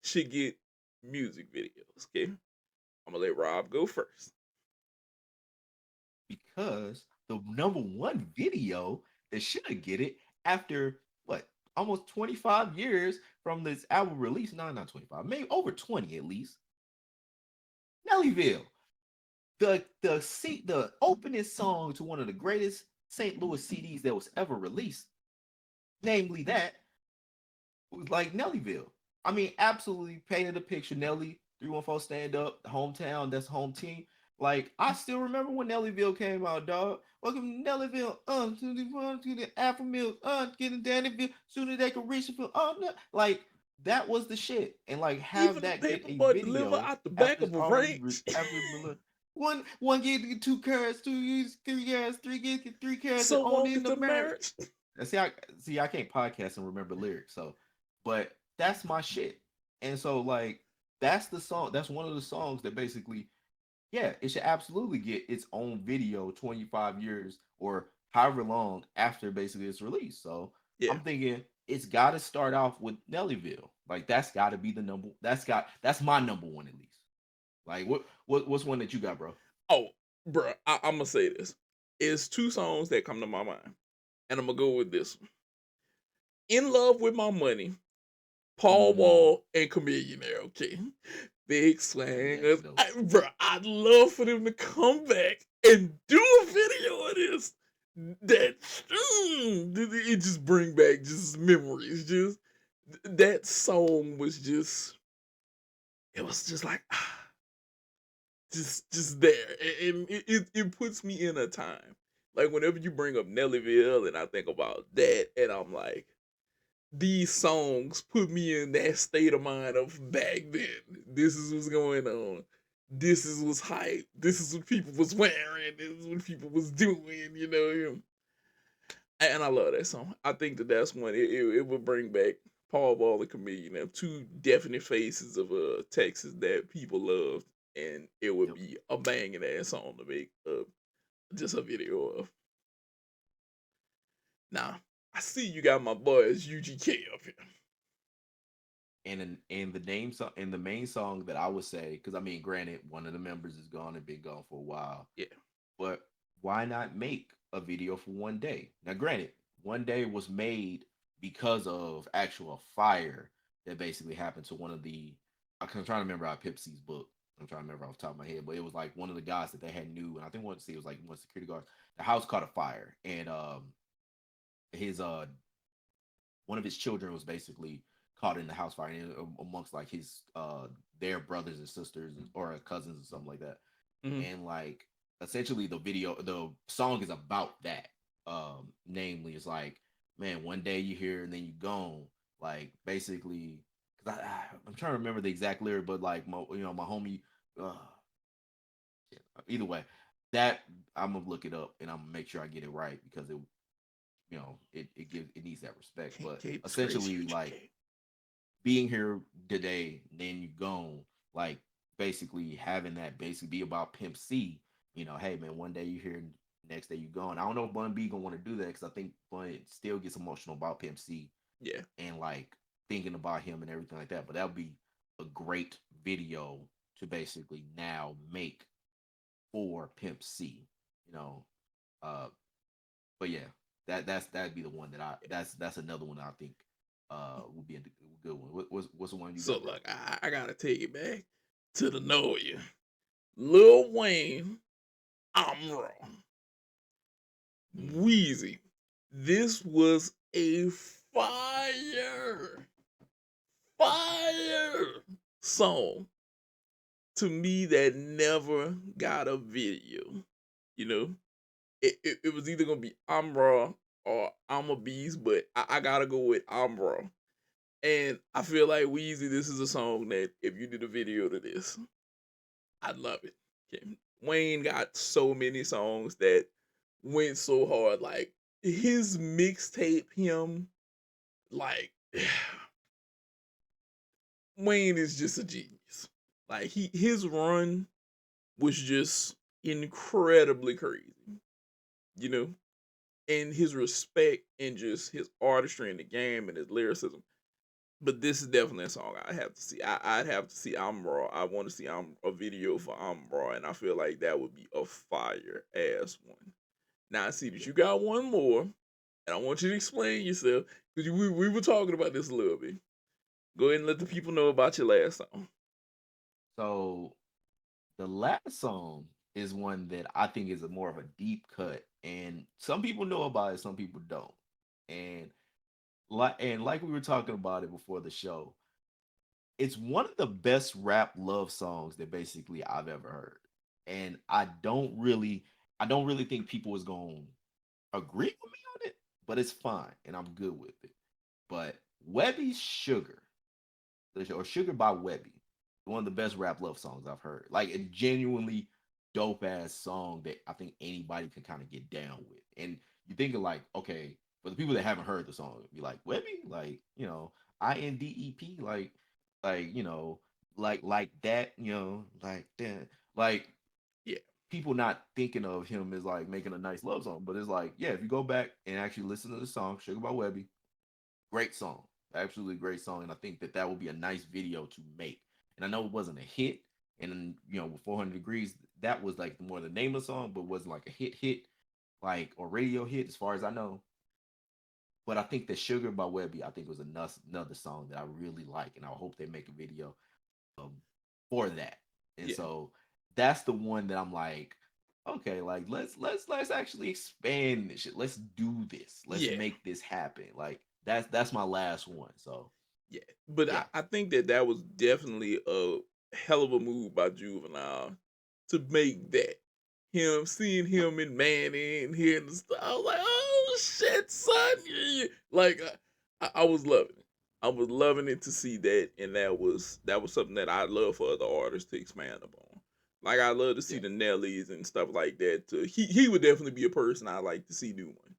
should get music videos. Okay, I'm gonna let Rob go first. Because the number one video that should get it after what almost 25 years from this album release, no, not 25, maybe over 20 at least. Nellyville, the opening song to one of the greatest St. Louis CDs that was ever released, namely that was like Nellyville. I mean, absolutely painted a picture. Nelly 314 stand up, hometown, that's home team. Like, I still remember when Nellyville came out, dog. Welcome to Nellyville, to the Afro Mill, getting Dannyville, soon as they can reach it, no. Like, that was the shit. And like have Even the that get paper a boy deliver video out the back after of it's a already range. after one get 2 carats, 2 years, 3 carats, get 3 carats, and So on long in as the the marriage. marriage. See, I can't podcast and remember lyrics, so but that's my shit. And so like that's the song, that's one of the songs that basically, yeah, it should absolutely get its own video 25 years or however long after basically its release. So Yeah. I'm thinking it's gotta start off with Nellyville. Like that's gotta be that's my number one at least. Like what's one that you got, bro? Oh, bro, I'm gonna say this. It's 2 songs that come to my mind, and I'm gonna go with this one. In Love with My Money, Paul Mm, Wall and Chameleonaire. Okay, big yeah, swangers. dope. Bro, I'd love for them to come back and do a video of this. That it just bring back just memories. Just that song was just, it was just like just there, and it puts me in a time. Like whenever you bring up Nellyville, and I think about that, and I'm like, these songs put me in that state of mind of back then. This is what's going on. this is what's hype. This is what people was wearing. This is what people was doing. You know, and I love that song. I think that that's one. It would bring back Paul Ball and Chameleon, two definite faces of Texas that people loved, and it would Yep. be a banging ass song to make just a video of. Now, I see you got my boys UGK up here. And the name song and the main song that I would say, because I mean, granted, one of the members is gone and been gone for a while, Yeah. but why not make a video for One Day? Now, granted, One Day was made because of actual fire that basically happened to one of the. I'm trying to remember our Pip C's book. I'm trying to remember off the top of my head, but it was like one of the guys that they had knew, and I think one to see it was like one security guard. The house caught a fire, and his one of his children was basically caught in the house fire and amongst like his their brothers and sisters or cousins or something like that. Mm-hmm. And like essentially the song is about that. Namely, it's like, man, one day you here and then you gone. Like basically, because I'm trying to remember the exact lyric, but like my homie. Uh, Either way, that I'm gonna look it up and I'm gonna make sure I get it right because it needs that respect. But Can't disgrace essentially, like UGK. being here today, then you gone, like basically having that basically be about Pimp C. Hey man, one day you here, next day you gone. I don't know if Bun B gonna want to do that because I think Bun still gets emotional about Pimp C Yeah. and like thinking about him and everything like that. But that would be a great video to basically now make for Pimp C. You know, uh, but yeah, that'd be the one that that's another one I think would be a good one. What's the one you So got, bro? look, I gotta take it back to the know you. Lil Wayne, I'm wrong. Mm-hmm. Wheezy. This was a fire song to me that never got a video. You know, it was either gonna be I'm Raw or I'm a Beast, but I gotta go with I'm Raw. And I feel like Wheezy, this is a song that if you did a video to this, I'd love it. Okay. Wayne got so many songs that went so hard. Like his mixtape, like Wayne is just a genius. Like his run was just incredibly crazy, you know, and his respect and just his artistry in the game and his lyricism. But this is definitely a song I have to see. I'd have to see I'm Raw. I want to see a video for I'm Raw, and I feel like that would be a fire ass one. Now I see that Yeah. you got one more, and I want you to explain yourself because we were talking about this a little bit. Go ahead and let the people know about your last song. So the last song is one that I think is a more of a deep cut, and some people know about it, some people don't. And like we were talking about it before the show, it's one of the best rap love songs that basically I've ever heard. And I don't really think people is gonna agree with me on it, but it's fine and I'm good with it. But Webby's Sugar, or Sugar by Webby, one of the best rap love songs I've heard. Like a genuinely dope ass song that I think anybody can kind of get down with. And you think of like, okay, for the people that haven't heard the song, be like, Webby, like, INDEP, like, like that, like that. Like Yeah, people not thinking of him as like making a nice love song, but it's like, yeah, if you go back and actually listen to the song, Sugar by Webby, great song, absolutely great song, and I think that would be a nice video to make. And I know it wasn't a hit, and then with 400 Degrees, that was like more the name of the song, but wasn't like a hit, like or radio hit as far as I know. But I think that Sugar by Webby, I think was another song that I really like, and I hope they make a video um, for that. And yeah, so that's the one that I'm like, okay, like let's actually expand this shit. Let's do this. Let's yeah, make this happen. Like that's my last one. So yeah. But yeah, I think that was definitely a hell of a move by Juvenile to make that. Seeing him in Manny and hearing the stuff, I was like, oh shit, son. Yeah. Like I was loving it. I was loving it to see that, and that was something that I'd love for other artists to expand upon. Like I love to see Yeah. the Nellies and stuff like that. Too. He would definitely be a person I like to see do one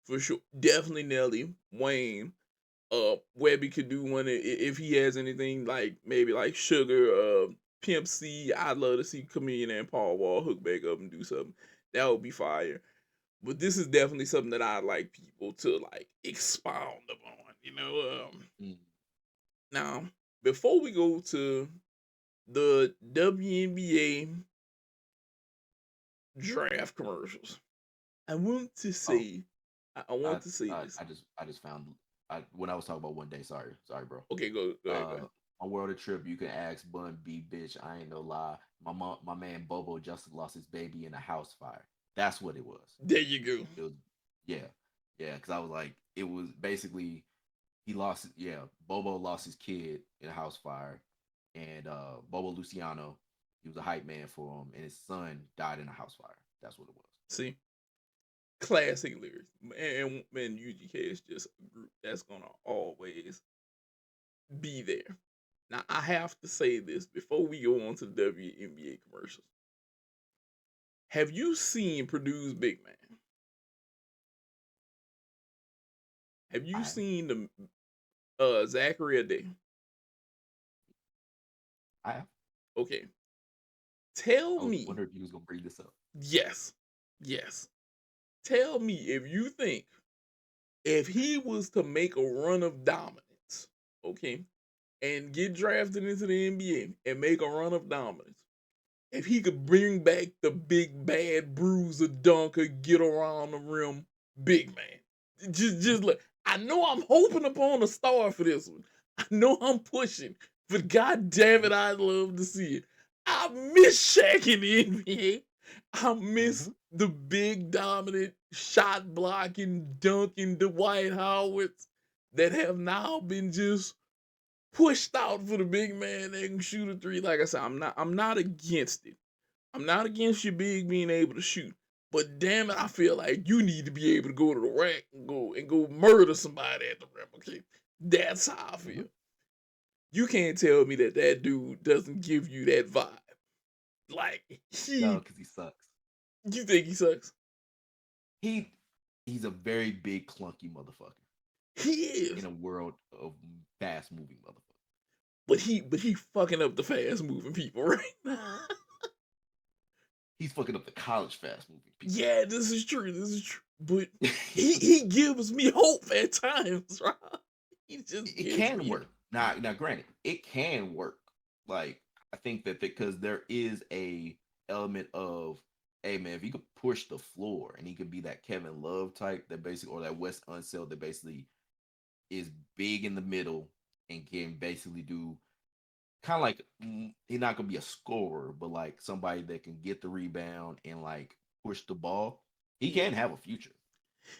for sure. Definitely Nelly, Wayne. Webby could do one if he has anything like maybe like Sugar, Pimp C. I'd love to see Chameleon and Paul Wall hook back up and do something. That would be fire. But this is definitely something that I'd like people to like expound upon. Mm. Now before we go to the WNBA draft commercials, I want to Oh, say, I want to say this. I just found when I was talking about one day. Sorry, bro. Okay, go ahead, go ahead. On World of Trip, you can ask Bun B, bitch. I ain't no lie. My man Bobo just lost his baby in a house fire. That's what it was. There you go. It was, yeah, yeah. Because I was like, it was basically he lost. Yeah, Bobo lost his kid in a house fire, and Bobo Luciano, he was a hype man for him, and his son died in a house fire. That's what it was. See, classic lyrics, and UGK is just a group that's gonna always be there. Now I have to say this before we go on to the WNBA commercials. Have you seen Purdue's big man? Have you I seen the Zachary Day? I have. Okay, tell I was me. wondering if you was gonna bring this up. Yes, yes. Tell me if you think if he was to make a run of dominance, okay, and get drafted into the NBA and make a run of dominance, if he could bring back the big bad bruiser dunker, get around the rim, big man. Just look. I know I'm hoping upon a star for this one. I know I'm pushing, but god damn it, I'd love to see it. I miss Shaq in the NBA. I miss Mm-hmm. the big dominant shot blocking, dunking Dwight Howards that have now been just pushed out for the big man that can shoot a three. Like I said, I'm not against it. I'm not against your big being able to shoot. But damn it, I feel like you need to be able to go to the rack and go murder somebody at the rim. Okay, that's how I Mm-hmm. feel. You can't tell me that that dude doesn't give you that vibe. Like No, because he sucks. you think he sucks? He he's a very big clunky motherfucker He in is, a world of fast moving motherfuckers. but he fucking up the fast moving people right now. He's fucking up the college fast moving people. Yeah, this is true. This is true. But he gives me hope at times, right? He just It gives can me work. Now, granted, it can work. Like I think that because there is a element of, hey man, if he could push the floor and he could be that Kevin Love type that basically, or that Wes Unseld that basically is big in the middle and can basically do kind of like he's not gonna be a scorer, but like somebody that can get the rebound and like push the ball. He yeah. can have a future.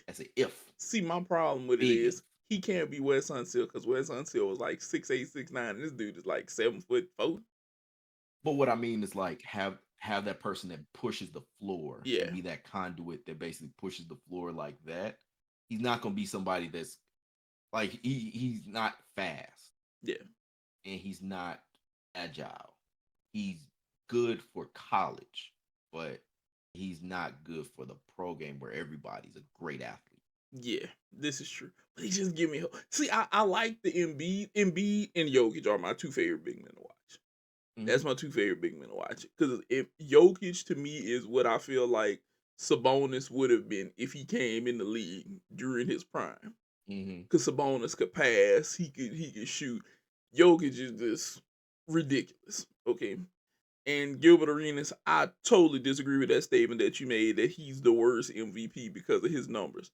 That's a if, See, my problem with it big if. is he can't be Wes Unseld because Wes Unseld was like 6'8", 6'9", and this dude is like 7'4". But what I mean is like have that person that pushes the floor Yeah, and be that conduit that basically pushes the floor like that. He's not gonna be somebody that's like he's not fast yeah, and he's not agile. He's good for college, but he's not good for the pro game where everybody's a great athlete. yeah. This is true, but he just give me hope. See, I like the Embiid and Jokic are my two favorite big men to watch. Mm-hmm. That's my two favorite big men to watch because if Jokic to me is what I feel like Sabonis would have been if he came in the league during his prime. Mm-hmm. Because Sabonis could pass, he could shoot. Jokic is just ridiculous. Okay. And Gilbert Arenas, I totally disagree with that statement that you made that he's the worst MVP because of his numbers.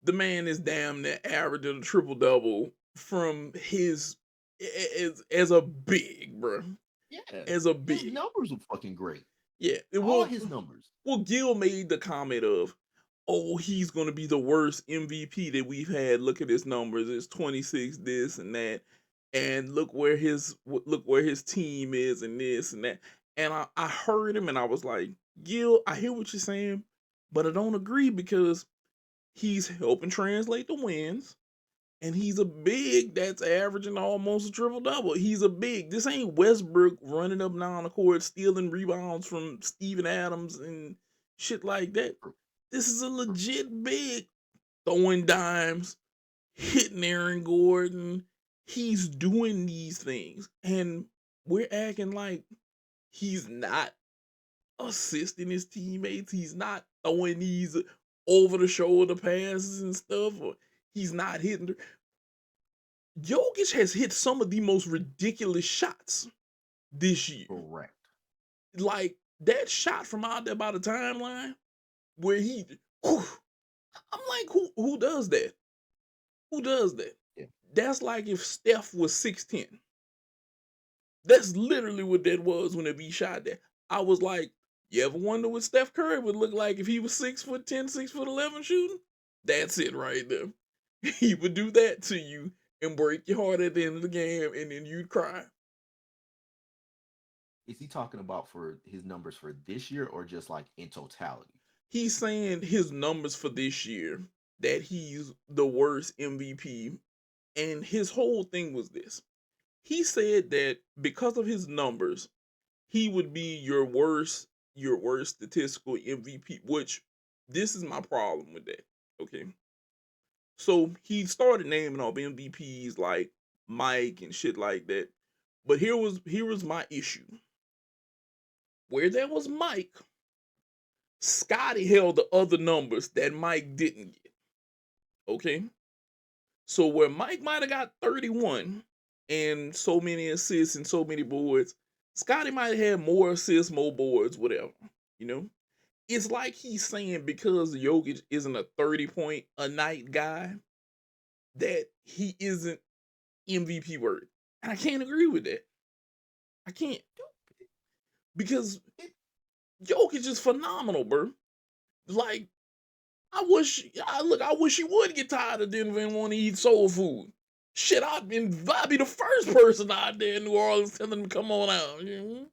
The man is damn near averaging a triple double from his as a big, bro. Yeah. As a His big. numbers were fucking great. Yeah. All his numbers. Well, Gil made the comment of, oh, he's going to be the worst MVP that we've had. Look at his numbers. It's 26, this and that. And look where his team is and this and that. And I heard him and I was like, Gil, I hear what you're saying, but I don't agree because he's helping translate the wins. And he's a big that's averaging almost a triple double. He's a big. This ain't Westbrook running up and down the court, stealing rebounds from Steven Adams and shit like that. This is a legit big, throwing dimes, hitting Aaron Gordon. He's doing these things. And we're acting like he's not assisting his teammates. He's not throwing these over the shoulder passes and stuff, or he's not hitting. Jokic has hit some of the most ridiculous shots this year. Correct. Like that shot from out there by the timeline where I'm like, who does that? Who does that? Yeah. That's like if Steph was 6'10". That's literally what that was whenever he shot that. I was like, you ever wonder what Steph Curry would look like if he was 6'10", 6'11" shooting? That's it right there. He would do that to you and break your heart at the end of the game, and then you'd cry. Is he talking about for his numbers for this year or just like in totality? He's saying his numbers for this year, that he's the worst MVP. And his whole thing was this. He said that because of his numbers, he would be your worst statistical MVP, which this is my problem with that. Okay. So he started naming off MVPs like Mike and shit like that. But here was my issue. Where there was Mike, Scotty held the other numbers that Mike didn't get. Okay? So where Mike might have got 31 and so many assists and so many boards, Scotty might have had more assists, more boards, whatever. You know? It's like he's saying because Jokic isn't a 30-point a night guy, that he isn't MVP worthy. And I can't agree with that. I can't. Because Jokic is phenomenal, bro. Like, I wish he would get tired of Denver and want to eat soul food. Shit, I'd be the first person out there in New Orleans telling him to come on out. You know?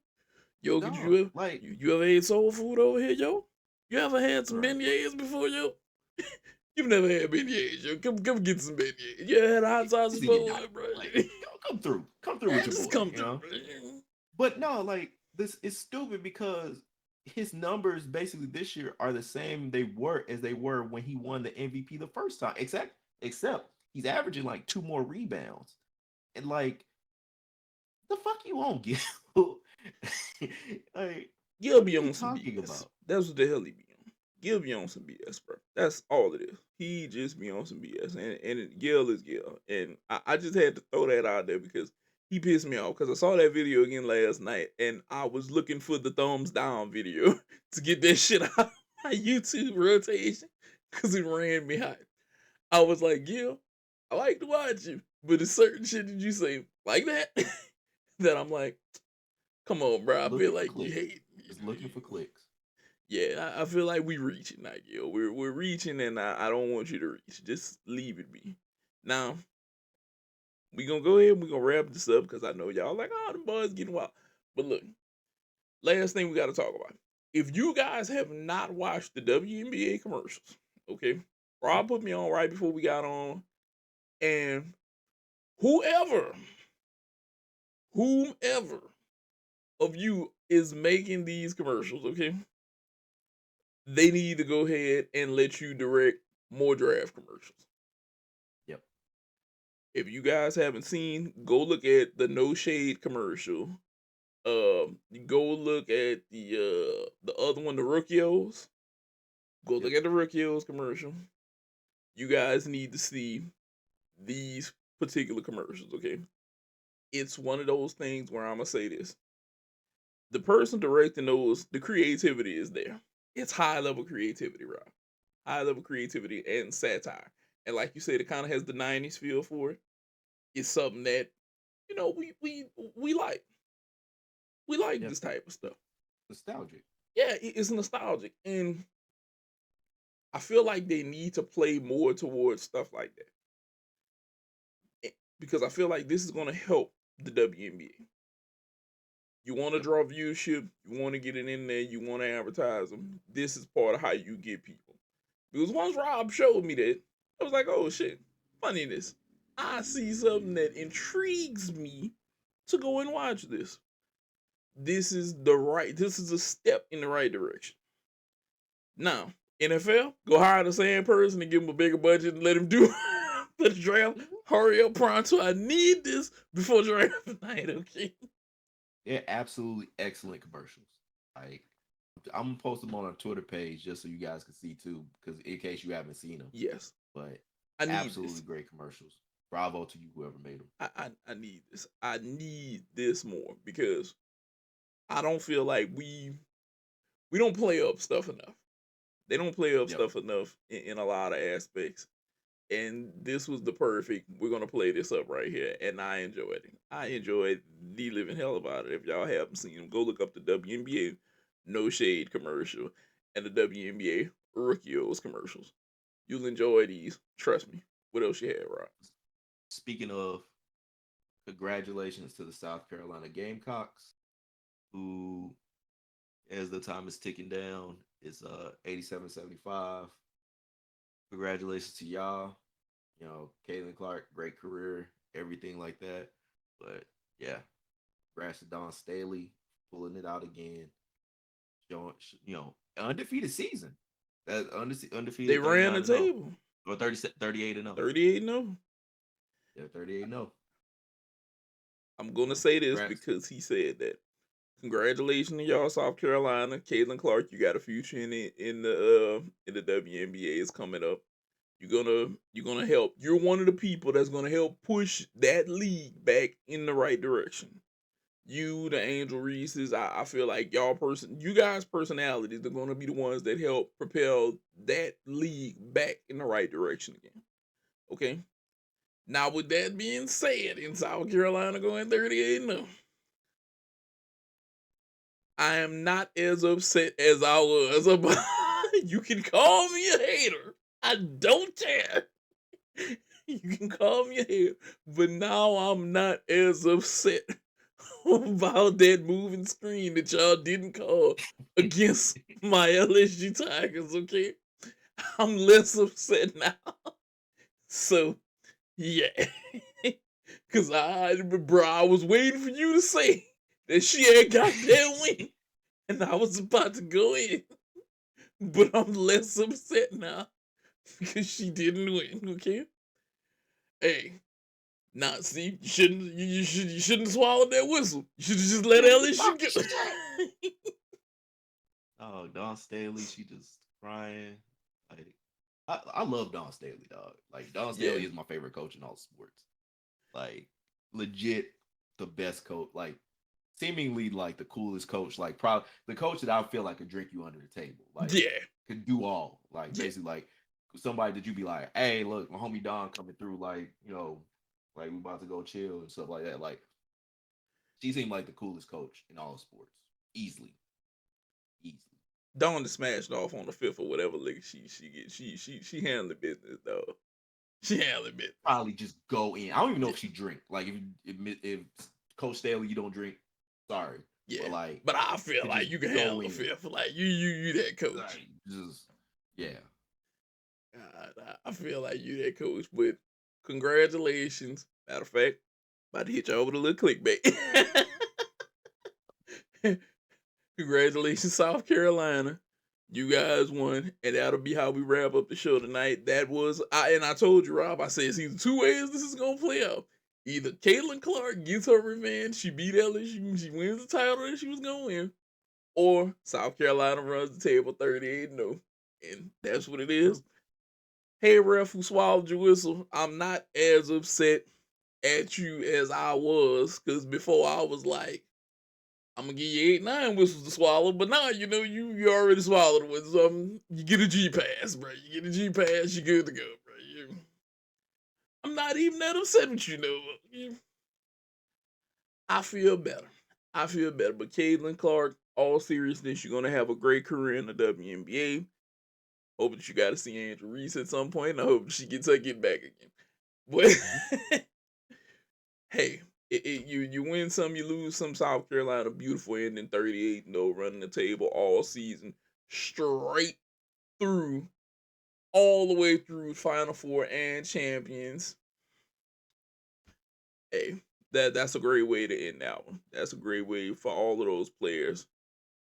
Yo, No, you ever ate soul food over here, yo? You ever had some Right. beignets before, yo? You've never had beignets, yo. Come get some beignets. You ever had hot sauce Easy before, enough. bro? Like, come through with your Just boy, come you through, know? bro. But no, like this is stupid because his numbers basically this year are the same they were when he won the MVP the first time. Except he's averaging like 2 more rebounds. And like the fuck you won't get. Like Gil what be are you on some talking BS. about? That's what the hell he be on. Gil be on some BS, bro. That's all it is. He just be on some BS. And Gil is Gil. And I just had to throw that out there because he pissed me off. Because I saw that video again last night and I was looking for the thumbs down video to get that shit out of my YouTube rotation because it ran me hot. I was like, Gil, I like to watch you. But there's certain shit that you say like that that I'm like, come on, bro. I feel Looking for like you clicks. hate me. Just looking for clicks. Yeah, I feel like we reaching now, Gil. We're reaching, and I don't want you to reach. Just leave it be. Now we gonna go ahead and we gonna wrap this up because I know y'all like, oh, the boys getting wild. But look, last thing we got to talk about. If you guys have not watched the WNBA commercials, okay, Rob put me on right before we got on, and whoever of you is making these commercials, okay, they need to go ahead and let you direct more draft commercials. Yep. If you guys haven't seen, go look at the No Shade commercial. Go look at the other one, the Rookios. Go look at the Rookios commercial. You guys need to see these particular commercials, okay? It's one of those things where I'm gonna say this. The person directing those, the creativity is there. It's high level creativity, Rob. High level creativity and satire. And like you said, it kind of has the 90s feel for it. It's something that, you know, we like. We like this type of stuff. Nostalgic. Yeah, it's nostalgic. And I feel like they need to play more towards stuff like that. Because I feel like this is going to help the WNBA. You want to draw viewership, you want to get it in there, you want to advertise them. This is part of how you get people. Because once Rob showed me that, I was like, oh shit, funniness. I see something that intrigues me to go and watch this. This is a step in the right direction. Now, NFL, go hire the same person and give him a bigger budget and let him do the draft. Hurry up pronto. I need this before draft night, okay? They're absolutely excellent commercials. Like, I'm gonna post them on our Twitter page just so you guys can see too, because in case you haven't seen them. Yes. But I need absolutely this. Great commercials. Bravo to you, whoever made them. I need this. I need this more because I don't feel like we don't play up stuff enough. They don't play up stuff enough in a lot of aspects. And this was the perfect, we're going to play this up right here. And I enjoyed it. I enjoyed the living hell about it. If y'all haven't seen them, go look up the WNBA No Shade commercial and the WNBA Rookie O's commercials. You'll enjoy these. Trust me. What else you had, Rob? Speaking of, congratulations to the South Carolina Gamecocks, who, as the time is ticking down, is 87-75. Congratulations to y'all. You know, Caitlin Clark, great career, everything like that. But yeah, congrats to Dawn Staley pulling it out again. Showing, undefeated season. That undefeated. They ran the 39-0. table. Or 38-0. 38-0. Yeah, 38-0. I'm going to say this because he said that. Congratulations to y'all, South Carolina. Caitlin Clark, you got a future in the WNBA is coming up. You're gonna help. You're one of the people that's gonna help push that league back in the right direction. You, the Angel Reeses, I feel like you guys' personalities are gonna be the ones that help propel that league back in the right direction again. Okay. Now, with that being said, in South Carolina going 38-0. I am not as upset as I was about. You can call me a hater. I don't care. You can call me a hater. But now I'm not as upset about that moving screen that y'all didn't call against my LSU Tigers, okay? I'm less upset now. So, yeah. Because I was waiting for you to say that she had got that win. And I was about to go in. But I'm less upset now because she didn't win, okay? Hey, now see, you shouldn't have swallowed that whistle. You should have just let LSU go. Oh, Dawn Staley, she just crying. Like, I love Dawn Staley, dog. Like, Dawn Staley is my favorite coach in all sports. Like, legit the best coach. Like, seemingly like the coolest coach. Like, probably the coach that I feel like could drink you under the table. Like, could do all. Like, basically, like somebody that you be like, hey, look, my homie Don coming through. Like, like we about to go chill and stuff like that. Like, she seemed like the coolest coach in all sports, easily. Dawn smashed off on the fifth or whatever league she handled the business though. She handled it. Probably just go in. I don't even know if she drink. Like if Coach Staley, you don't drink, sorry. Yeah, but I feel like you can handle the fifth. Like you that coach. Like, just I feel like you that coach. But congratulations. Matter of fact, about to hit you over the little clickbait. Congratulations, South Carolina. You guys won, and that'll be how we wrap up the show tonight. I told you, Rob, I said it's either two ways this is gonna play out. Either Caitlin Clark gets her revenge, she beat LSU, she wins the title that she was gonna win, or South Carolina runs the table 38-0. And that's what it is. Hey, ref who swallowed your whistle, I'm not as upset at you as I was, because before I was like, I'm gonna give you 8-9 whistles to swallow, but now you already swallowed one. So you get a G pass, bro. You get a G pass, you good to go, bro. I'm not even that upset with you, I feel better. But Caitlin Clark, all seriousness, you're gonna have a great career in the WNBA. Hope that you got to see Angel Reese at some point. And I hope she gets her get back again. But hey. You win some, you lose some. South Carolina, beautiful ending, 38-0, running the table all season, straight through, all the way through Final Four and champions. Hey, that's a great way to end that one. That's a great way for all of those players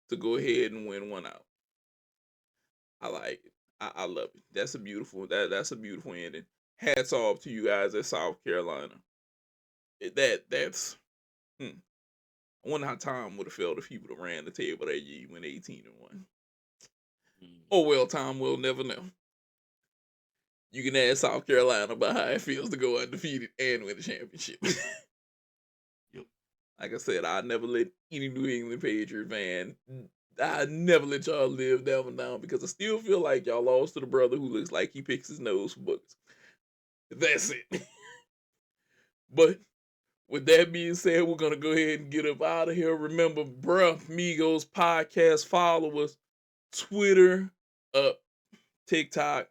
to go ahead and win one out. I like it. I love it. That's a that's a beautiful ending. Hats off to you guys at South Carolina. That's I wonder how Tom would have felt if he would have ran the table that year. You went 18-1. Oh well, Tom, we'll never know. You can ask South Carolina about how it feels to go undefeated and win the championship. Yep. Like I said, I never let any New England Patriot fan. I never let y'all live that one down because I still feel like y'all lost to the brother who looks like he picks his nose for books. That's it. But with that being said, we're going to go ahead and get up out of here. Remember, Brah, Migos podcast, follow us, Twitter, TikTok.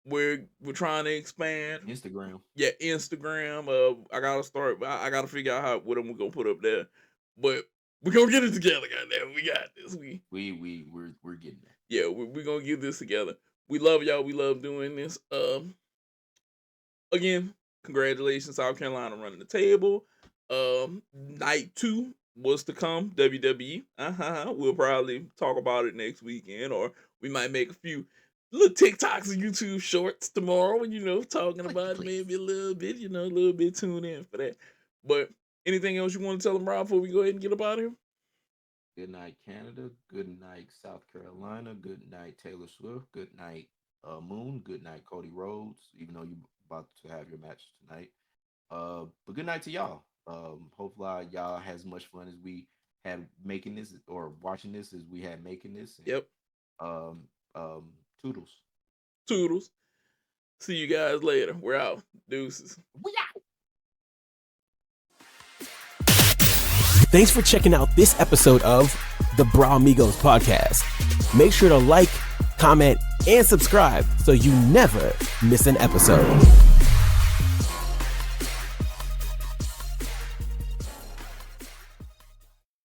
We're trying to expand. Instagram. Yeah, Instagram. I gotta figure out what I'm gonna put up there. But we're gonna get it together, goddamn. We got this. We're getting there. Yeah, we're gonna get this together. We love y'all. We love doing this. Again, congratulations, South Carolina running the table. Night 2 was to come, WWE. We'll probably talk about it next weekend, or we might make a few little TikToks and YouTube shorts tomorrow, talking about it maybe a little bit, tune in for that. But anything else you want to tell them, Rob, before we go ahead and get up out of here? Good night, Canada. Good night, South Carolina. Good night, Taylor Swift. Good night, Moon. Good night, Cody Rhodes, even though you're about to have your match tonight. But good night to y'all. Hopefully y'all had as much fun as we had making this or watching this as we had making this. And, yep. Toodles. See you guys later. We're out. Deuces. We out. Thanks for checking out this episode of the Brah Migos podcast. Make sure to like, comment, and subscribe so you never miss an episode.